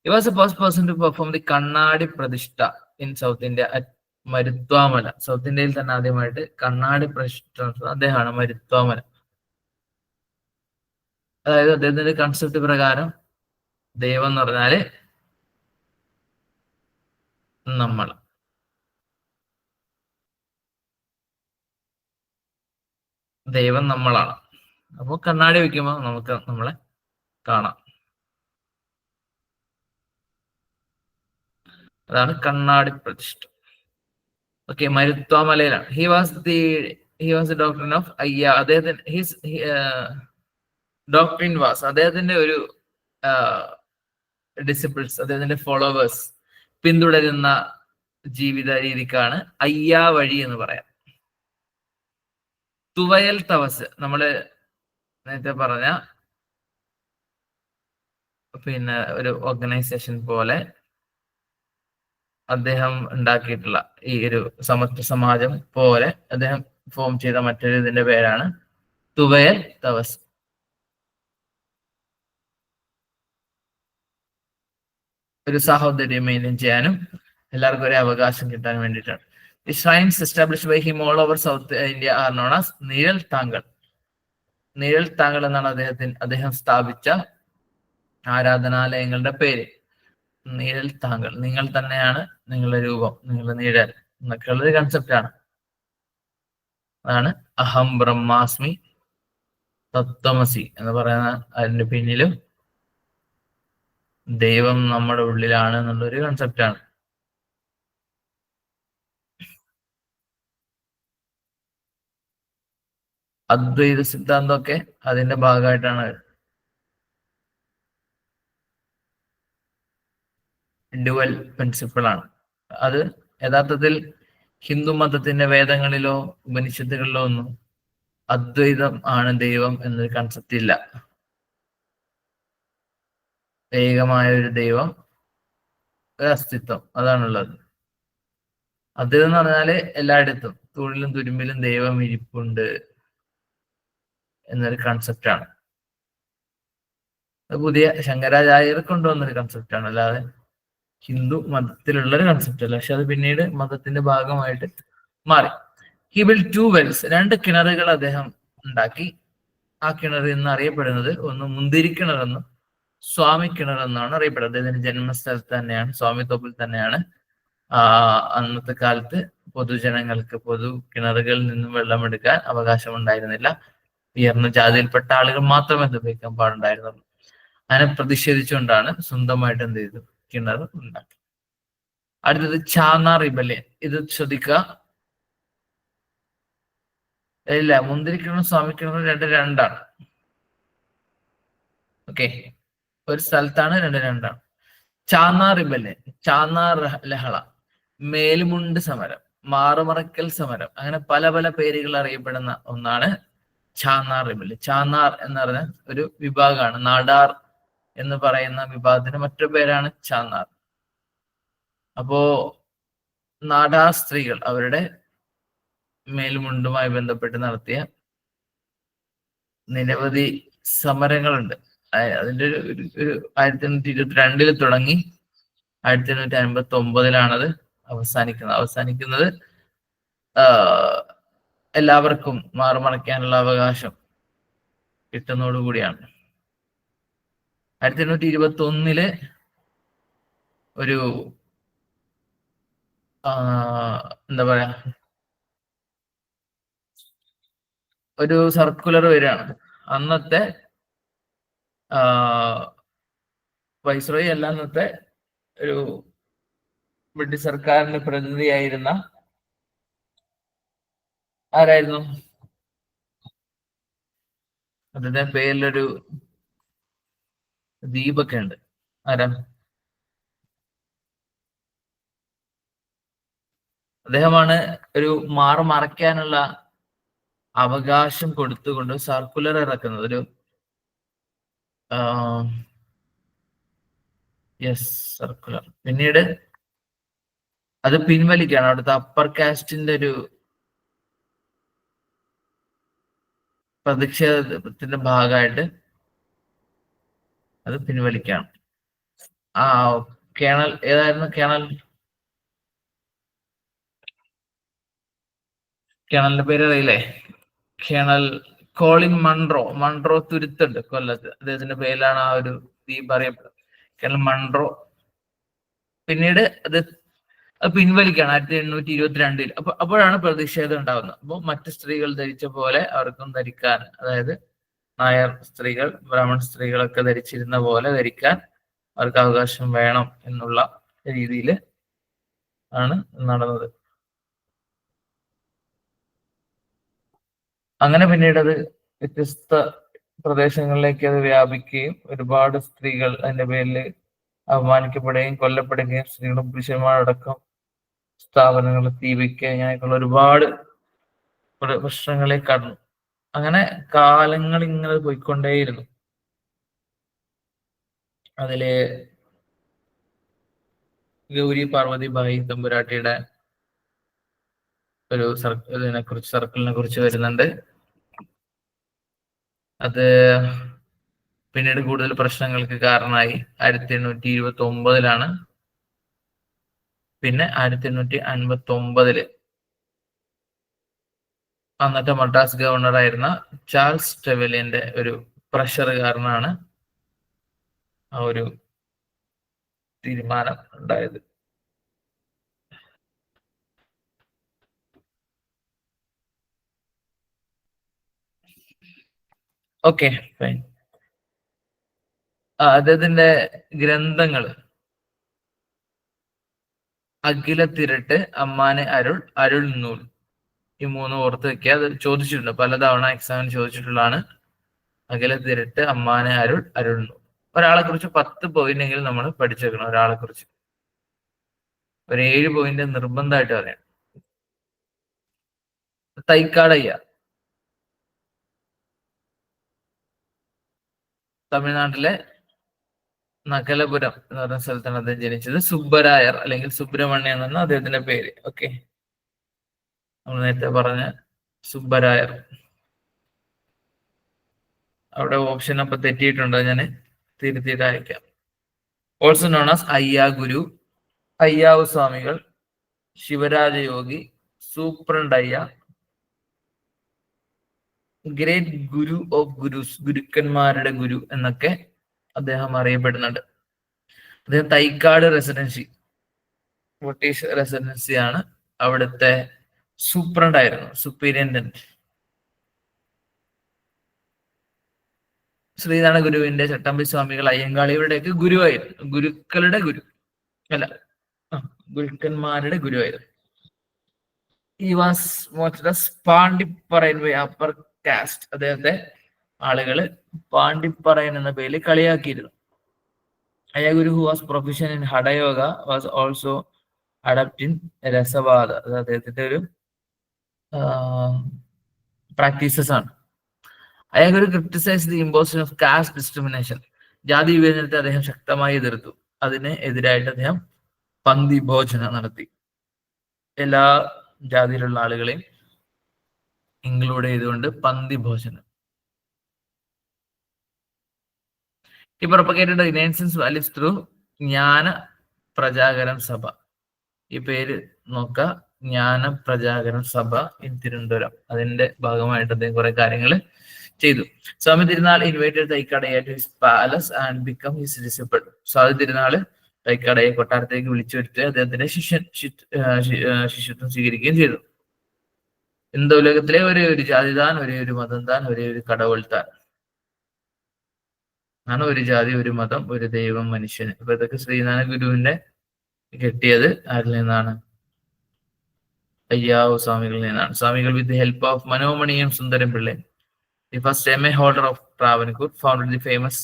He was the first person to perform the കണ്ണാടി പ്രതിഷ്ഠ in South India at Maruthwamala. South ഇന്ത്യയിൽ തന്നെ ആദ്യമായിട്ട് കണ്ണാടി പ്രതിഷ്ഠ അദ്ദേഹമാണ്, മരുത്വാമല. അതായത് അദ്ദേഹത്തിന്റെ കൺസെപ്റ്റ് പ്രകാരം ദൈവം എന്ന് പറഞ്ഞാല് നമ്മൾ. ദൈവം നമ്മളാണ്. അപ്പൊ കണ്ണാടി വെക്കുമ്പോൾ നമുക്ക് നമ്മളെ കാണാം. അതാണ് കണ്ണാടി പ്രതിഷ്ഠ. ഓക്കെ, മരുത്വാമലയിലാണ്. He was the doctor of Ayya. അദ്ദേഹത്തിന് ഡോക്ടറിൻ വാസ്, അദ്ദേഹത്തിന്റെ ഒരു ഡിസിപ്പിൾസ്, അദ്ദേഹത്തിന്റെ ഫോളോവേഴ്സ് പിന്തുടരുന്ന ജീവിത രീതിക്കാണ് അയ്യാ വഴി എന്ന് പറയാം. തുവയൽ തപസ്, നമ്മള് നേരത്തെ പറഞ്ഞ പിന്നെ ഒരു ഓർഗനൈസേഷൻ പോലെ അദ്ദേഹം ഉണ്ടാക്കിയിട്ടുള്ള ഈ ഒരു സമത്വ സമാജം പോലെ അദ്ദേഹം ഫോം ചെയ്ത മറ്റൊരു ഇതിന്റെ പേരാണ് തുവയൽ തപസ്. ഒരു സാഹോദര്യം മെയിൻറ്റെയിൻ ചെയ്യാനും എല്ലാവർക്കും ഒരേ അവകാശം കിട്ടാൻ വേണ്ടിയിട്ടാണ്. The shrines established by him all over South India are known as നിഴൽ താങ്കൾ. നിഴൽ താങ്കൾ എന്നാണ് അദ്ദേഹം സ്ഥാപിച്ച ആരാധനാലയങ്ങളുടെ പേര്. നിഴൽ താങ്കൾ, നിങ്ങൾ തന്നെയാണ് നിങ്ങളുടെ രൂപം, നിങ്ങളുടെ നിഴൽ എന്നൊക്കെയുള്ളൊരു കൺസെപ്റ്റാണ്. അതാണ് അഹം ബ്രഹ്മാസ്മി തത്വമസി എന്ന് പറയുന്ന അതിന്റെ പിന്നിലും ദൈവം നമ്മുടെ ഉള്ളിലാണ് എന്നുള്ളൊരു കൺസെപ്റ്റാണ്. അദ്വൈത സിദ്ധാന്തമൊക്കെ അതിന്റെ ഭാഗമായിട്ടാണ്. ഡ്യുവൽ പ്രിൻസിപ്പിൾ ആണ് അത്. യഥാർത്ഥത്തിൽ ഹിന്ദു മതത്തിന്റെ വേദങ്ങളിലോ ഉപനിഷത്തുകളിലോ ഒന്നും അദ്വൈതം ആണ് ദൈവം എന്നൊരു കൺസെപ്റ്റ് ഇല്ല. ഏകമായ ഒരു ദൈവം, ഒരു അസ്തിത്വം, അതാണുള്ളത്. അദ്വൈതം എന്ന് പറഞ്ഞാല് എല്ലായിടത്തും തൂണിലും തുരുമ്പിലും ദൈവം ഇരിപ്പുണ്ട് എന്നൊരു കൺസെപ്റ്റാണ്. അത് പുതിയ ശങ്കരാചാര്യർ കൊണ്ടുവന്നൊരു കൺസെപ്റ്റാണ്, അല്ലാതെ ഹിന്ദു മതത്തിലുള്ളൊരു കൺസെപ്റ്റ് അല്ല. പക്ഷെ അത് പിന്നീട് മതത്തിന്റെ ഭാഗമായിട്ട് മാറി. ഹി ബിൽഡ് 2 wells, 2 കിണറുകൾ അദ്ദേഹം ഉണ്ടാക്കി. ആ കിണർ എന്ന് അറിയപ്പെടുന്നത് ഒന്ന് മുന്തിരി കിണറെന്നും സ്വാമി കിണർ എന്നാണ് അറിയപ്പെടുന്നത്. അദ്ദേഹത്തിന്റെ ജന്മസ്ഥലത്ത് തന്നെയാണ്, സ്വാമിത്തോപ്പിൽ തന്നെയാണ്. അന്നത്തെ കാലത്ത് പൊതുജനങ്ങൾക്ക് പൊതു കിണറുകളിൽ നിന്നും വെള്ളമെടുക്കാൻ അവകാശം ഉണ്ടായിരുന്നില്ല. ഉയർന്ന ജാതിയിൽപ്പെട്ട ആളുകൾ മാത്രമേ അത് ഉപയോഗിക്കാൻ പാടുണ്ടായിരുന്നുള്ളൂ. അതിനെ പ്രതിഷേധിച്ചുകൊണ്ടാണ് സ്വന്തമായിട്ട് എന്ത് ചെയ്തു, കിണർ ഉണ്ടാക്കി. അടുത്തത് ചാന റിബല്യൻ. ഇത് ശ്രദ്ധിക്കുക, ഇല്ല, മുന്തിരി കിണറും സ്വാമി കിണറും രണ്ടാണ്. ഓക്കെ, ഒരു സ്ഥലത്താണ് രണ്ടാണ്. ചാന റിബല്യൻ, ചാന ലഹള, മേലുമുണ്ട് സമരം, മാറുമറക്കൽ സമരം, അങ്ങനെ പല പല പേരുകൾ അറിയപ്പെടുന്ന ഒന്നാണ് ചാനാർ റിബല്യൻ. ചാനാർ എന്ന് പറഞ്ഞ ഒരു വിഭാഗമാണ്. നാടാർ എന്ന് പറയുന്ന വിഭാഗത്തിന് മറ്റൊരു പേരാണ് ചാനാർ. അപ്പോ നാടാർ സ്ത്രീകൾ അവരുടെ മേൽമുണ്ടുമായി ബന്ധപ്പെട്ട് നടത്തിയ നിരവധി സമരങ്ങളുണ്ട്. അതിന്റെ ഒരു 1822 തുടങ്ങി 1859 അവസാനിക്കുന്നത്. എല്ലാവർക്കും മാറുമറയ്ക്കാനുള്ള അവകാശം കിട്ടുന്നതോടുകൂടിയാണ്. 1821 ഒരു എന്താ പറയാ, ഒരു സർക്കുലർ വരികയാണ്. അന്നത്തെ വൈസ്രോയി അല്ല, അന്നത്തെ ഒരു ബ്രിട്ടീഷ് സർക്കാരിന്റെ പ്രതിനിധിയായിരുന്ന ആരായിരുന്നു, അതിന്റെ പേരിലൊരു ദ്വീപൊക്കെ ഉണ്ട്. ആരാ? അദ്ദേഹമാണ് ഒരു മറയ്ക്കാനുള്ള അവകാശം കൊടുത്തുകൊണ്ട് സർക്കുലർ ഇറക്കുന്നത്. Yes, circular. പിന്നീട് അത് പിൻവലിക്കുകയാണ്. അവിടുത്തെ അപ്പർ കാസ്റ്റിന്റെ ഒരു പ്രതിഷേധത്തിന്റെ ഭാഗമായിട്ട് അത് പിൻവലിക്കുകയാണ്. ആ കേണൽ ഏതായിരുന്നു? കേണലിന്റെ പേര് അറിയില്ലേ? കേണൽ കോളിൻ മൺട്രോ തുരുത്തുണ്ട് കൊല്ലത്ത്. അദ്ദേഹത്തിന്റെ പേരിലാണ് ആ ഒരു ദ്വീപ് അറിയപ്പെടുന്നത്, കേണൽ മൺട്രോ. പിന്നീട് അത് പിൻവലിക്കുകയാണ് 1822 അപ്പോഴാണ് പ്രതിഷേധം ഉണ്ടാകുന്നത്. അപ്പോൾ മറ്റ് സ്ത്രീകൾ ധരിച്ച പോലെ അവർക്കും ധരിക്കാൻ, അതായത് നായർ സ്ത്രീകൾ, ബ്രാഹ്മൺ സ്ത്രീകളൊക്കെ ധരിച്ചിരുന്ന പോലെ ധരിക്കാൻ അവർക്ക് അവകാശം വേണം എന്നുള്ള രീതിയിൽ ആണ് നടന്നത്. അങ്ങനെ പിന്നീട് അത് വ്യത്യസ്ത പ്രദേശങ്ങളിലേക്ക് അത് വ്യാപിക്കുകയും ഒരുപാട് സ്ത്രീകൾ അതിന്റെ പേരിൽ അപമാനിക്കപ്പെടുകയും കൊല്ലപ്പെടുകയും സ്ത്രീകളും പുരുഷന്മാരടക്കം സ്ഥാപനങ്ങൾ തീവയ്ക്കുക, ഇങ്ങനെയൊക്കെയുള്ള ഒരുപാട് പ്രശ്നങ്ങളെ കടന്നു. അങ്ങനെ കാലങ്ങൾ ഇങ്ങനെ പോയിക്കൊണ്ടേയിരുന്നു. അതില് ഗൗരി പാർവതിബായി തമ്പുരാട്ടിയുടെ ഒരു സർക്കിളിനെ കുറിച്ച് വരുന്നുണ്ട്. അത് പിന്നീട് കൂടുതൽ പ്രശ്നങ്ങൾക്ക് കാരണമായി. 1829 പിന്നെ 1859 അന്നത്തെ മദ്രാസ് ഗവർണറായിരുന്ന ചാൾസ് ട്രെവലിയന്റെ ഒരു പ്രഷർ കാരണമാണ് ആ ഒരു തീരുമാനം ഉണ്ടായത്. Okay, fine. അദ്ദേഹത്തിന്റെ ഗ്രന്ഥങ്ങള് അഖില തിരട്ട്, അമ്മാനെ അരുൾ, അരുൾ നൂൽ, ഈ മൂന്ന് ഓർത്ത് വെക്കുക. അത് ചോദിച്ചിട്ടുണ്ട് പലതവണ, എക്സാമിന് ചോദിച്ചിട്ടുള്ളതാണ്. അഖില തിരട്ട്, അമ്മാനെ അരുൾ, അരുൾ നൂൽ. ഒരാളെ കുറിച്ച് 10 പോയിന്റെങ്കിലും നമ്മൾ പഠിച്ചേക്കണം. ഒരാളെ കുറിച്ച് ഒരു 7 പോയിന്റ് നിർബന്ധമായിട്ട് പറയാം. തൈക്കാടയ്യ, തമിഴ്നാട്ടിലെ നഗലപുരം എന്ന് പറയുന്ന സ്ഥലത്താണ് അദ്ദേഹം ജനിച്ചത്. സുബ്ബരായർ അല്ലെങ്കിൽ സുബ്രഹ്മണ്യൻ എന്നാണ് അദ്ദേഹത്തിന്റെ പേര്. ഓക്കെ, നമ്മൾ നേരത്തെ പറഞ്ഞ സുബ്ബരായർ. അവിടെ ഓപ്ഷൻ അപ്പൊ തെറ്റിയിട്ടുണ്ട്, ഞാൻ തിരുത്തിയിട്ട് അയക്കാം. ഓൾസോ നോൺ ആസ് അയ്യാ ഗുരു, അയ്യാവ് സ്വാമികൾ, ശിവരാജയോഗി, സൂപ്രണ്ടയ്യ, ഗ്രേറ്റ് ഗുരു ഓഫ് ഗുരുസ്, ഗുരുക്കന്മാരുടെ ഗുരു എന്നൊക്കെ അദ്ദേഹം അറിയപ്പെടുന്നുണ്ട്. അദ്ദേഹം തൈക്കാട് റെസിഡൻസി, ബ്രിട്ടീഷ് റെസിഡൻസി ആണ്. അവിടുത്തെ സൂപ്രണ്ട് ആയിരുന്നു, സുപ്പീരിയന്റന്റ്. ശ്രീനാരായണ ഗുരുവിന്റെ, ചട്ടമ്പി സ്വാമികൾ, അയ്യങ്കാളിയുടെയൊക്കെ ഗുരുവായിരുന്നു. ഗുരുക്കളുടെ ഗുരു അല്ല, ഗുരുക്കന്മാരുടെ ഗുരുവായിരുന്നു. He was mocked as Pandiparayan by upper caste. അദ്ദേഹത്തെ ആളുകള് പാണ്ഡിപ്പറയൻ എന്ന പേരിൽ കളിയാക്കിയിരുന്നു. Ayyaguru who was proficient in hatha yoga was also adept in Rasavada. അത് അദ്ദേഹത്തിന്റെ ഒരു പ്രാക്ടീസസ് ആണ്. Ayyaguru criticise the imposition of caste discrimination. ജാതി വിവേചനത്തെ അദ്ദേഹം ശക്തമായി എതിർത്തു. അതിന് എതിരായിട്ട് അദ്ദേഹം പന്തി ഭോജനം നടത്തി. എല്ലാ ജാതിയിലുള്ള ആളുകളെയും ഇൻക്ലൂഡ് ചെയ്തുകൊണ്ട് പന്തി ഭോജനം. He propagated the Renaissance values through ജ്ഞാന പ്രജാകരം സഭ. ഈ പേര് നോക്ക, ജ്ഞാന പ്രജാകരം സഭ ഇൻ തിരുവനന്തപുരം. അതിന്റെ ഭാഗമായിട്ട് അദ്ദേഹം കുറെ കാര്യങ്ങൾ ചെയ്തു. Swami Thirunal invited Thycaud Ayya to his palace and become his disciple. Swami Thirunal തൈക്കാടയെ കൊട്ടാരത്തേക്ക് വിളിച്ചു വരുത്തി അദ്ദേഹത്തിന്റെ ശിഷ്യത്വം സ്വീകരിക്കുകയും ചെയ്തു. இந்த உலகத்திலே ஒரே ഒരു ജാതി താൻ, ഒരേ ഒരു മതം താൻ, ഒരേ ഒരു കടവുൾ താൻ ആണ്. ഒരു ജാതി, ഒരു മതം, ഒരു ദൈവം, മനുഷ്യന്. അപ്പൊ ഇതൊക്കെ ശ്രീനാരായണ ഗുരുവിന്റെ കിട്ടിയത് ആരിൽ നിന്നാണ്? അയ്യാവ് സ്വാമികളിൽ നിന്നാണ്. Swamikal with the help of മനോമണിയും Sundaram Pillai, the first MA holder of Travancore, founded the famous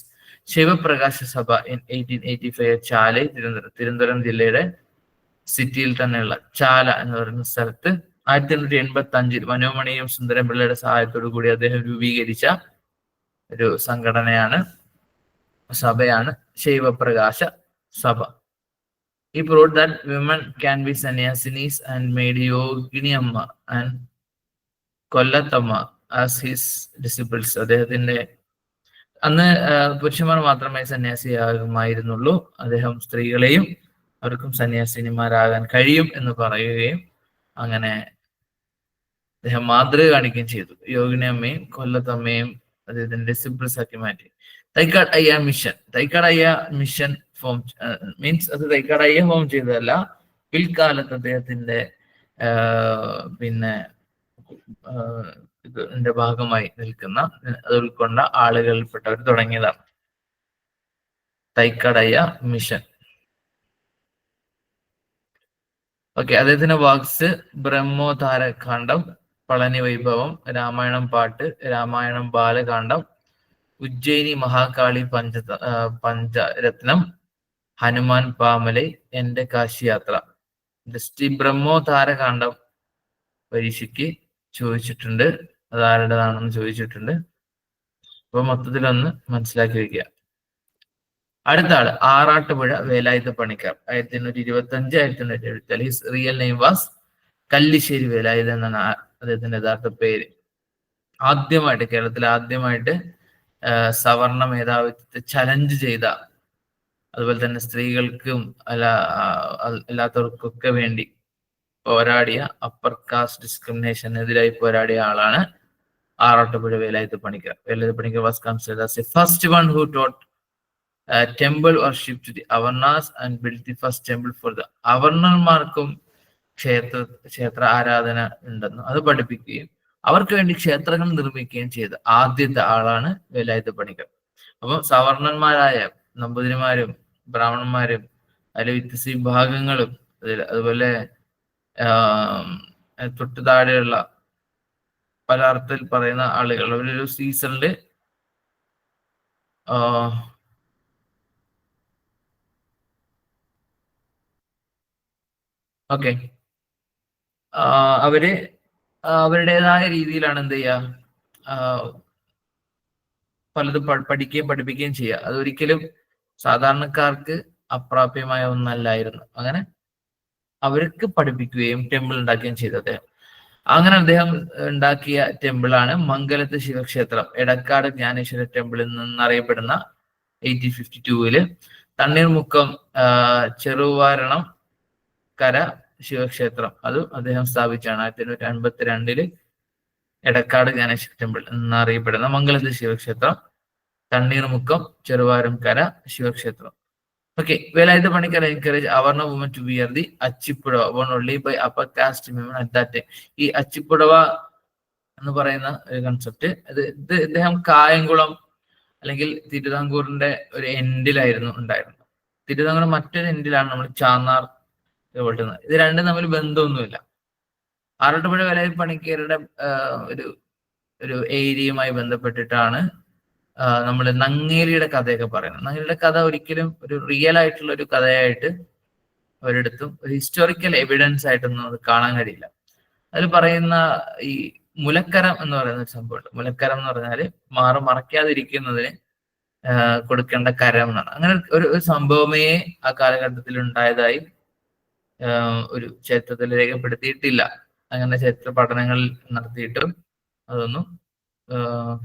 Shivaprakasha Sabha in 1885 ചാല, തിരുവനന്തപുരം ജില്ലയുടെ സിറ്റിയിൽ തന്നെയുള്ള ചാല എന്ന് പറയുന്ന സ്ഥലത്ത് 1885 മനോമണിയും സുന്ദരം പിള്ളയുടെ സഹായത്തോടു കൂടി അദ്ദേഹം രൂപീകരിച്ച ഒരു സംഘടനയാണ്, സഭയാണ് ശൈവപ്രകാശ സഭ. He proved that women can be sannyasinis and made Yogini Amma and Kollathamma as his disciples. അദ്ദേഹത്തിന്റെ അന്ന് പുരുഷന്മാർ മാത്രമേ സന്യാസിയാകുമായിരുന്നുള്ളൂ. അദ്ദേഹം സ്ത്രീകളെയും അവർക്കും സന്യാസിനിമാരാകാൻ കഴിയും എന്ന് പറയുകയും അങ്ങനെ അദ്ദേഹം മാതൃക കാണിക്കുകയും ചെയ്തു. യോഗിനി അമ്മയും കൊല്ലത്തമ്മയും അദ്ദേഹത്തിന്റെ ഡിസിപ്പിൾസ് ആക്കി മാറ്റി. Thycaud Ayya mission. Thycaud Ayya mission form means അത് തൈക്കാട് അയ്യ ഫോം ചെയ്തതല്ല, പിൽക്കാലത്ത് അദ്ദേഹത്തിന്റെ പിന്നെ ഇതിന്റെ ഭാഗമായി നിൽക്കുന്ന അത് ഉൾക്കൊണ്ട ആളുകളിൽപ്പെട്ടവർ തുടങ്ങിയതാണ് തൈക്കാട് അയ്യ മിഷൻ. ഓക്കെ, അദ്ദേഹത്തിന്റെ വർക്ക്സ് ബ്രഹ്മോദ്ധാരകാന്ഡം, പളനി വൈഭവം, രാമായണം പാട്ട്, രാമായണം ബാലകാന്ഡം, ഉജ്ജയിനി മഹാകാളി പഞ്ചരത്നം, ഹനുമാൻ പാമലൈ, എന്റെ കാശിയാത്ര. ജസ്റ്റ് ബ്രഹ്മോദ്ധാരകാന്ഡം പരീക്ഷയ്ക്ക് ചോദിച്ചിട്ടുണ്ട്, അതാരുടേതാണെന്ന് ചോദിച്ചിട്ടുണ്ട്. അപ്പൊ മൊത്തത്തിലൊന്ന് മനസ്സിലാക്കി വെക്കുക. അടുത്ത ആള് Arattupuzha Velayudha Panicker. 1825 1874. His real name was Kallissery Velayudha എന്നാണ് അദ്ദേഹത്തിന്റെ യഥാർത്ഥ പേര്. ആദ്യമായിട്ട് കേരളത്തിൽ ആദ്യമായിട്ട് സവർണ മേധാവിത്വത്തെ ചലഞ്ച് ചെയ്ത, അതുപോലെ തന്നെ സ്ത്രീകൾക്കും അല്ലാത്തവർക്കൊക്കെ വേണ്ടി പോരാടിയ, അപ്പർ കാസ്റ്റ് ഡിസ്ക്രിമിനേഷനെതിരായി പോരാടിയ ആളാണ് Arattupuzha Velayudha Panicker. Velayudha Panicker was considered as the first one who taught temple worship to the Avarnas and built the first temple for the അവർണന്മാർക്കും ക്ഷേത്ര ആരാധന ഉണ്ടെന്ന് അത് പഠിപ്പിക്കുകയും അവർക്ക് വേണ്ടി ക്ഷേത്രങ്ങൾ നിർമ്മിക്കുകയും ചെയ്ത ആദ്യത്തെ ആളാണ് വേലായുധ പണിക്കർ. അപ്പം സവർണന്മാരായ നമ്പൂതിരിമാരും ബ്രാഹ്മണന്മാരും അതിലെ വ്യത്യസ്ത വിഭാഗങ്ങളും അതുപോലെ തൊട്ടു താഴെയുള്ള പല അർത്ഥത്തിൽ പറയുന്ന ആളുകൾ അവരൊരു സീസണില് ഓക്കെ അവര് അവരുടേതായ രീതിയിലാണ് എന്ത് ചെയ്യുക, പലതും പഠിപ്പിക്കുകയും ചെയ്യുക. അതൊരിക്കലും സാധാരണക്കാർക്ക് അപ്രാപ്യമായ ഒന്നല്ലായിരുന്നു. അങ്ങനെ അവർക്ക് പഠിപ്പിക്കുകയും ടെമ്പിൾ ഉണ്ടാക്കുകയും ചെയ്തു അദ്ദേഹം. അങ്ങനെ അദ്ദേഹം ഉണ്ടാക്കിയ ടെമ്പിളാണ് മംഗലത്ത് ശിവക്ഷേത്രം, എടക്കാട് ജ്ഞാനേശ്വര ടെമ്പിൾ എന്നറിയപ്പെടുന്ന 1852 തണ്ണീർമുക്കം ചെറുവാരണം കര ശിവക്ഷേത്രം അതും അദ്ദേഹം സ്ഥാപിച്ചാണ്. 1852 എടക്കാട് ജ്ഞാനേശ്വര ടെമ്പിൾ എന്നറിയപ്പെടുന്ന മംഗലത്ത് ശിവക്ഷേത്രം, തണ്ണീർമുക്കം ചെറുവാരം കര ശിവക്ഷേത്രം. Okay, Velayudha Panicker encourage Avarna women to wear the അച്ചിപ്പുടവ worn only by upper caste women at that time. ഈ അച്ചിപ്പുടവ എന്ന് പറയുന്ന ഒരു കൺസെപ്റ്റ് ഇത് ഇദ്ദേഹം കായംകുളം അല്ലെങ്കിൽ തിരുവിതാംകൂറിന്റെ ഒരു എൻഡിലായിരുന്നു ഉണ്ടായിരുന്നത്. തിരുവിതാംകൂർ മറ്റൊരു എൻഡിലാണ് നമ്മൾ ചാന്നാർ കൊട്ടുന്നത്. ഇത് രണ്ടും തമ്മിൽ ബന്ധമൊന്നുമില്ല. ആറാട്ടുപുഴ വേലായുധ പണിക്കരുടെ ഒരു ഏരിയയുമായി ബന്ധപ്പെട്ടിട്ടാണ് നമ്മൾ നങ്ങേലിയുടെ കഥയൊക്കെ പറയുന്നത്. നങ്ങേലിയുടെ കഥ ഒരിക്കലും ഒരു റിയൽ ആയിട്ടുള്ള ഒരു കഥയായിട്ട് ഒരിടത്തും ഒരു ഹിസ്റ്റോറിക്കൽ എവിഡൻസ് ആയിട്ടൊന്നും അത് കാണാൻ കഴിയില്ല. അതിൽ പറയുന്ന ഈ മുലക്കരം എന്ന് പറയുന്ന ഒരു സംഭവമുണ്ട്. മുലക്കരം എന്ന് പറഞ്ഞാല് മറയ്ക്കാതിരിക്കുന്നതിന് കൊടുക്കേണ്ട കരം എന്നാണ്. അങ്ങനെ ഒരു സംഭവമേ ആ കാലഘട്ടത്തിൽ ഉണ്ടായതായി ഒരു ചരിത്രത്തിൽ രേഖപ്പെടുത്തിയിട്ടില്ല. അങ്ങനെ ചരിത്ര പഠനങ്ങൾ നടത്തിയിട്ടും അതൊന്നും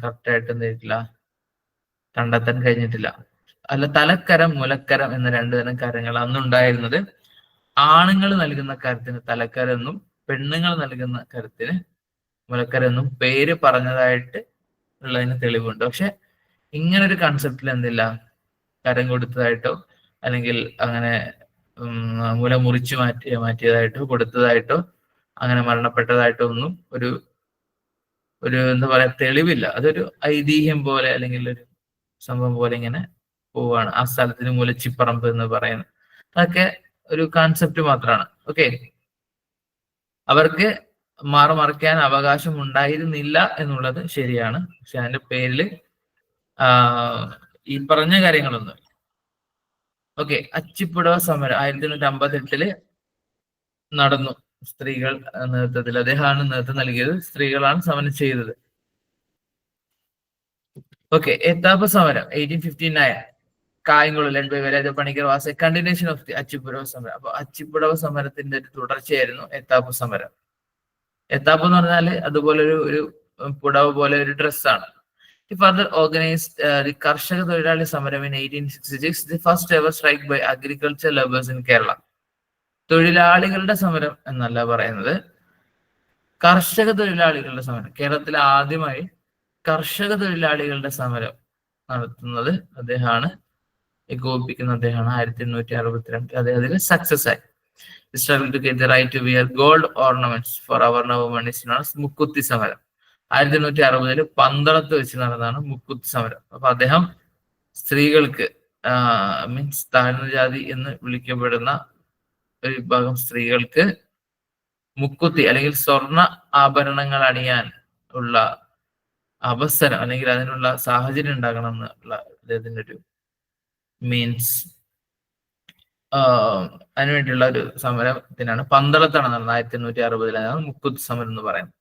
കറക്റ്റായിട്ട് എന്തിട്ടില്ല, കണ്ടെത്താൻ കഴിഞ്ഞിട്ടില്ല. അല്ല, തലക്കരം മുലക്കരം എന്ന രണ്ടു തരം കരങ്ങൾ അന്നുണ്ടായിരുന്നത്. ആണുങ്ങൾ നൽകുന്ന കരത്തിന് തലക്കരെന്നും പെണ്ണുങ്ങൾ നൽകുന്ന കരത്തിന് മുലക്കരെന്നും പേര് പറഞ്ഞതായിട്ട് ഉള്ളതിന് തെളിവുണ്ട്. പക്ഷെ ഇങ്ങനൊരു കൺസെപ്റ്റിൽ എന്തില്ല, കരം കൊടുത്തതായിട്ടോ അല്ലെങ്കിൽ അങ്ങനെ മുല മുറിച്ചു മാറ്റിയതായിട്ടോ കൊടുത്തതായിട്ടോ അങ്ങനെ മരണപ്പെട്ടതായിട്ടോ ഒന്നും ഒരു എന്താ പറയാ തെളിവില്ല. അതൊരു ഐതിഹ്യം പോലെ അല്ലെങ്കിൽ ഒരു സംഭവം പോലെ ഇങ്ങനെ പോവാണ്. ആ സ്ഥലത്തിന് മുലച്ചിപ്പറമ്പ് എന്ന് പറയുന്നത് അതൊക്കെ ഒരു കൺസെപ്റ്റ് മാത്രമാണ്. ഓക്കെ, അവർക്ക് മറയ്ക്കാൻ അവകാശം ഉണ്ടായിരുന്നില്ല എന്നുള്ളത് ശരിയാണ്. പക്ഷെ അതിന്റെ പേരിൽ ഈ പറഞ്ഞ കാര്യങ്ങളൊന്നും. ഓക്കെ, അച്ചിപ്പുടവ സമരം 1858 നടന്നു. സ്ത്രീകൾ നേതൃത്വത്തിൽ, അദ്ദേഹമാണ് നേതൃത്വം നൽകിയത്, സ്ത്രീകളാണ് സമരം ചെയ്തത്. Okay, Ethappa samaram 1859 Kayamkulam led by Velayudha Panicker was a continuation of the Achippudava samaram. അപ്പൊ അച്ചിപ്പുടവ സമരത്തിന്റെ ഒരു തുടർച്ചയായിരുന്നു എത്താപ്പ് സമരം. എത്താപ്പ് എന്ന് പറഞ്ഞാല് അതുപോലെ ഒരു പുടവ പോലെ ഒരു ഡ്രസ്സാണ്. The further organized the കർഷക തൊഴിലാളി സമരം in 1866, the first ever strike by agriculture laborers in Kerala. തൊഴിലാളികളുടെ സമരം എന്നല്ല പറയുന്നത്, കർഷക തൊഴിലാളികളുടെ സമരം. കേരളത്തിൽ ആദ്യമായി കർഷക തൊഴിലാളികളുടെ സമരം നടത്തുന്നത് അദ്ദേഹമാണ്, ഏകോപിപ്പിക്കുന്ന അദ്ദേഹമാണ്. 1862 അദ്ദേഹത്തിന് സക്സസ് ആയി. Struggle to get the right to wear gold ornaments for our Navaman is known as മുക്കുത്തി സമരം. 1860 പന്തളത്ത് വെച്ച് നടന്നതാണ് മുക്കുത്തി സമരം. അപ്പൊ അദ്ദേഹം സ്ത്രീകൾക്ക് മീൻസ് താഴ്ന്ന ജാതി എന്ന് വിളിക്കപ്പെടുന്ന ഒരു വിഭാഗം സ്ത്രീകൾക്ക് മുക്കുത്തി അല്ലെങ്കിൽ സ്വർണ്ണ ആഭരണങ്ങൾ അണിയാൻ ഉള്ള അവസരം അല്ലെങ്കിൽ അതിനുള്ള സാഹചര്യം ഉണ്ടാകണം എന്നുള്ള അദ്ദേഹത്തിന്റെ ഒരു മീൻസ് അതിനുവേണ്ടിയുള്ള ഒരു സമരത്തിനാണ് പന്തളത്താണ് നടന്നത്. 1860 മുക്കുത്തി സമരം എന്ന് പറയുന്നത്.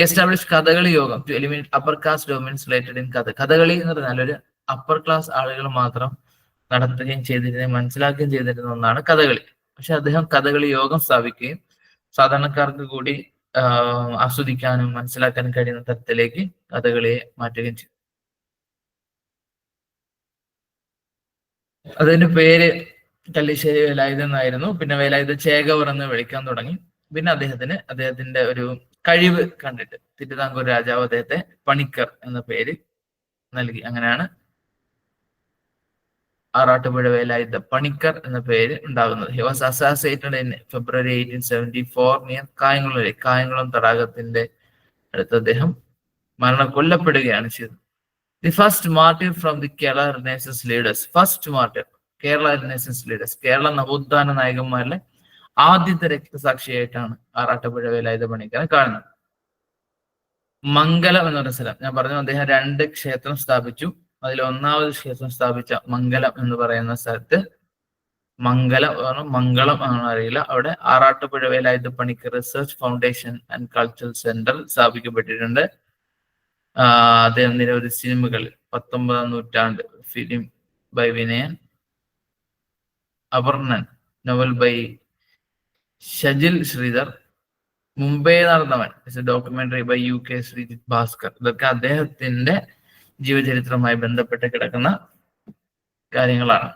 Establish Kathakali Yogam to eliminate upper caste dominance related in കഥ. കഥകളി എന്ന് പറഞ്ഞാൽ ഒരു അപ്പർ ക്ലാസ് ആളുകൾ മാത്രം നടത്തുകയും ചെയ്തിരുന്നത് മനസ്സിലാക്കുകയും ചെയ്തിരുന്ന ഒന്നാണ് കഥകളി. പക്ഷെ അദ്ദേഹം കഥകളി യോഗം സ്ഥാപിക്കുകയും സാധാരണക്കാർക്ക് കൂടി ആസ്വദിക്കാനും മനസ്സിലാക്കാനും കഴിയുന്ന തരത്തിലേക്ക് കഥകളിയെ മാറ്റുകയും ചെയ്തു. അതിന്റെ പേര് കല്ലിശ്ശേരി വേലായുധൻ എന്നായിരുന്നു. പിന്നെ വേലായുധ ചേകവർ എന്ന് വിളിക്കാൻ തുടങ്ങി. പിന്നെ അദ്ദേഹത്തിന്റെ ഒരു കഴിവ് കണ്ടിട്ട് തിരുവിതാംകൂർ രാജാവ് അദ്ദേഹത്തെ പണിക്കർ എന്ന പേര് നൽകി. അങ്ങനെയാണ് ആറാട്ടുപുഴ വേലായുധ പണിക്കർ എന്ന പേര് ഉണ്ടാകുന്നത്. He was assassinated in February 1874 near Kayamkulam. Kayamkulam തടാകത്തിന്റെ അടുത്ത് അദ്ദേഹം കൊല്ലപ്പെടുകയാണ് ചെയ്തത്. The first Martir from the Kerala renaissance leaders. First Martir Kerala renaissance leaders, Kerala നവോത്ഥാന നായകന്മാരിലെ ആദ്യത്തെ രക്തസാക്ഷിയായിട്ടാണ് ആറാട്ടുപുഴ വേലായുധ പണിക്കരെ കാണുന്നത്. മംഗലം എന്ന് പറയുന്ന സ്ഥലം ഞാൻ പറഞ്ഞു, അദ്ദേഹം 2 ക്ഷേത്രം സ്ഥാപിച്ചു. അതിൽ ഒന്നാമത് ക്ഷേത്രം സ്ഥാപിച്ച മംഗലം എന്ന് പറയുന്ന സ്ഥലത്ത്, മംഗളം ആണെന്ന് അറിയില്ല, അവിടെ Arattupuzha Velayudha Panicker research foundation and cultural centre സ്ഥാപിക്കപ്പെട്ടിട്ടുണ്ട്. അദ്ദേഹം നിരവധി സിനിമകൾ, 19ാം നൂറ്റാണ്ട് film by Vinayan, Aparnan novel by Shajil Sreedhar, മുംബൈ നടന്നവൻ documentary by UK Sreejith Bhaskar. ഇതൊക്കെ അദ്ദേഹത്തിന്റെ ജീവചരിത്രവുമായി ബന്ധപ്പെട്ട് കിടക്കുന്ന കാര്യങ്ങളാണ്.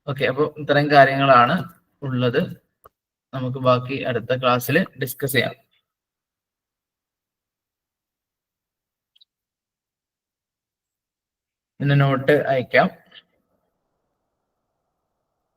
ഓക്കെ, അപ്പോൾ ഇത്തരം കാര്യങ്ങളാണ് ഉള്ളത്. നമുക്ക് ബാക്കി അടുത്ത ക്ലാസ്സിൽ ഡിസ്കസ് ചെയ്യാം. പിന്നെ നോട്ട് അയക്കാം.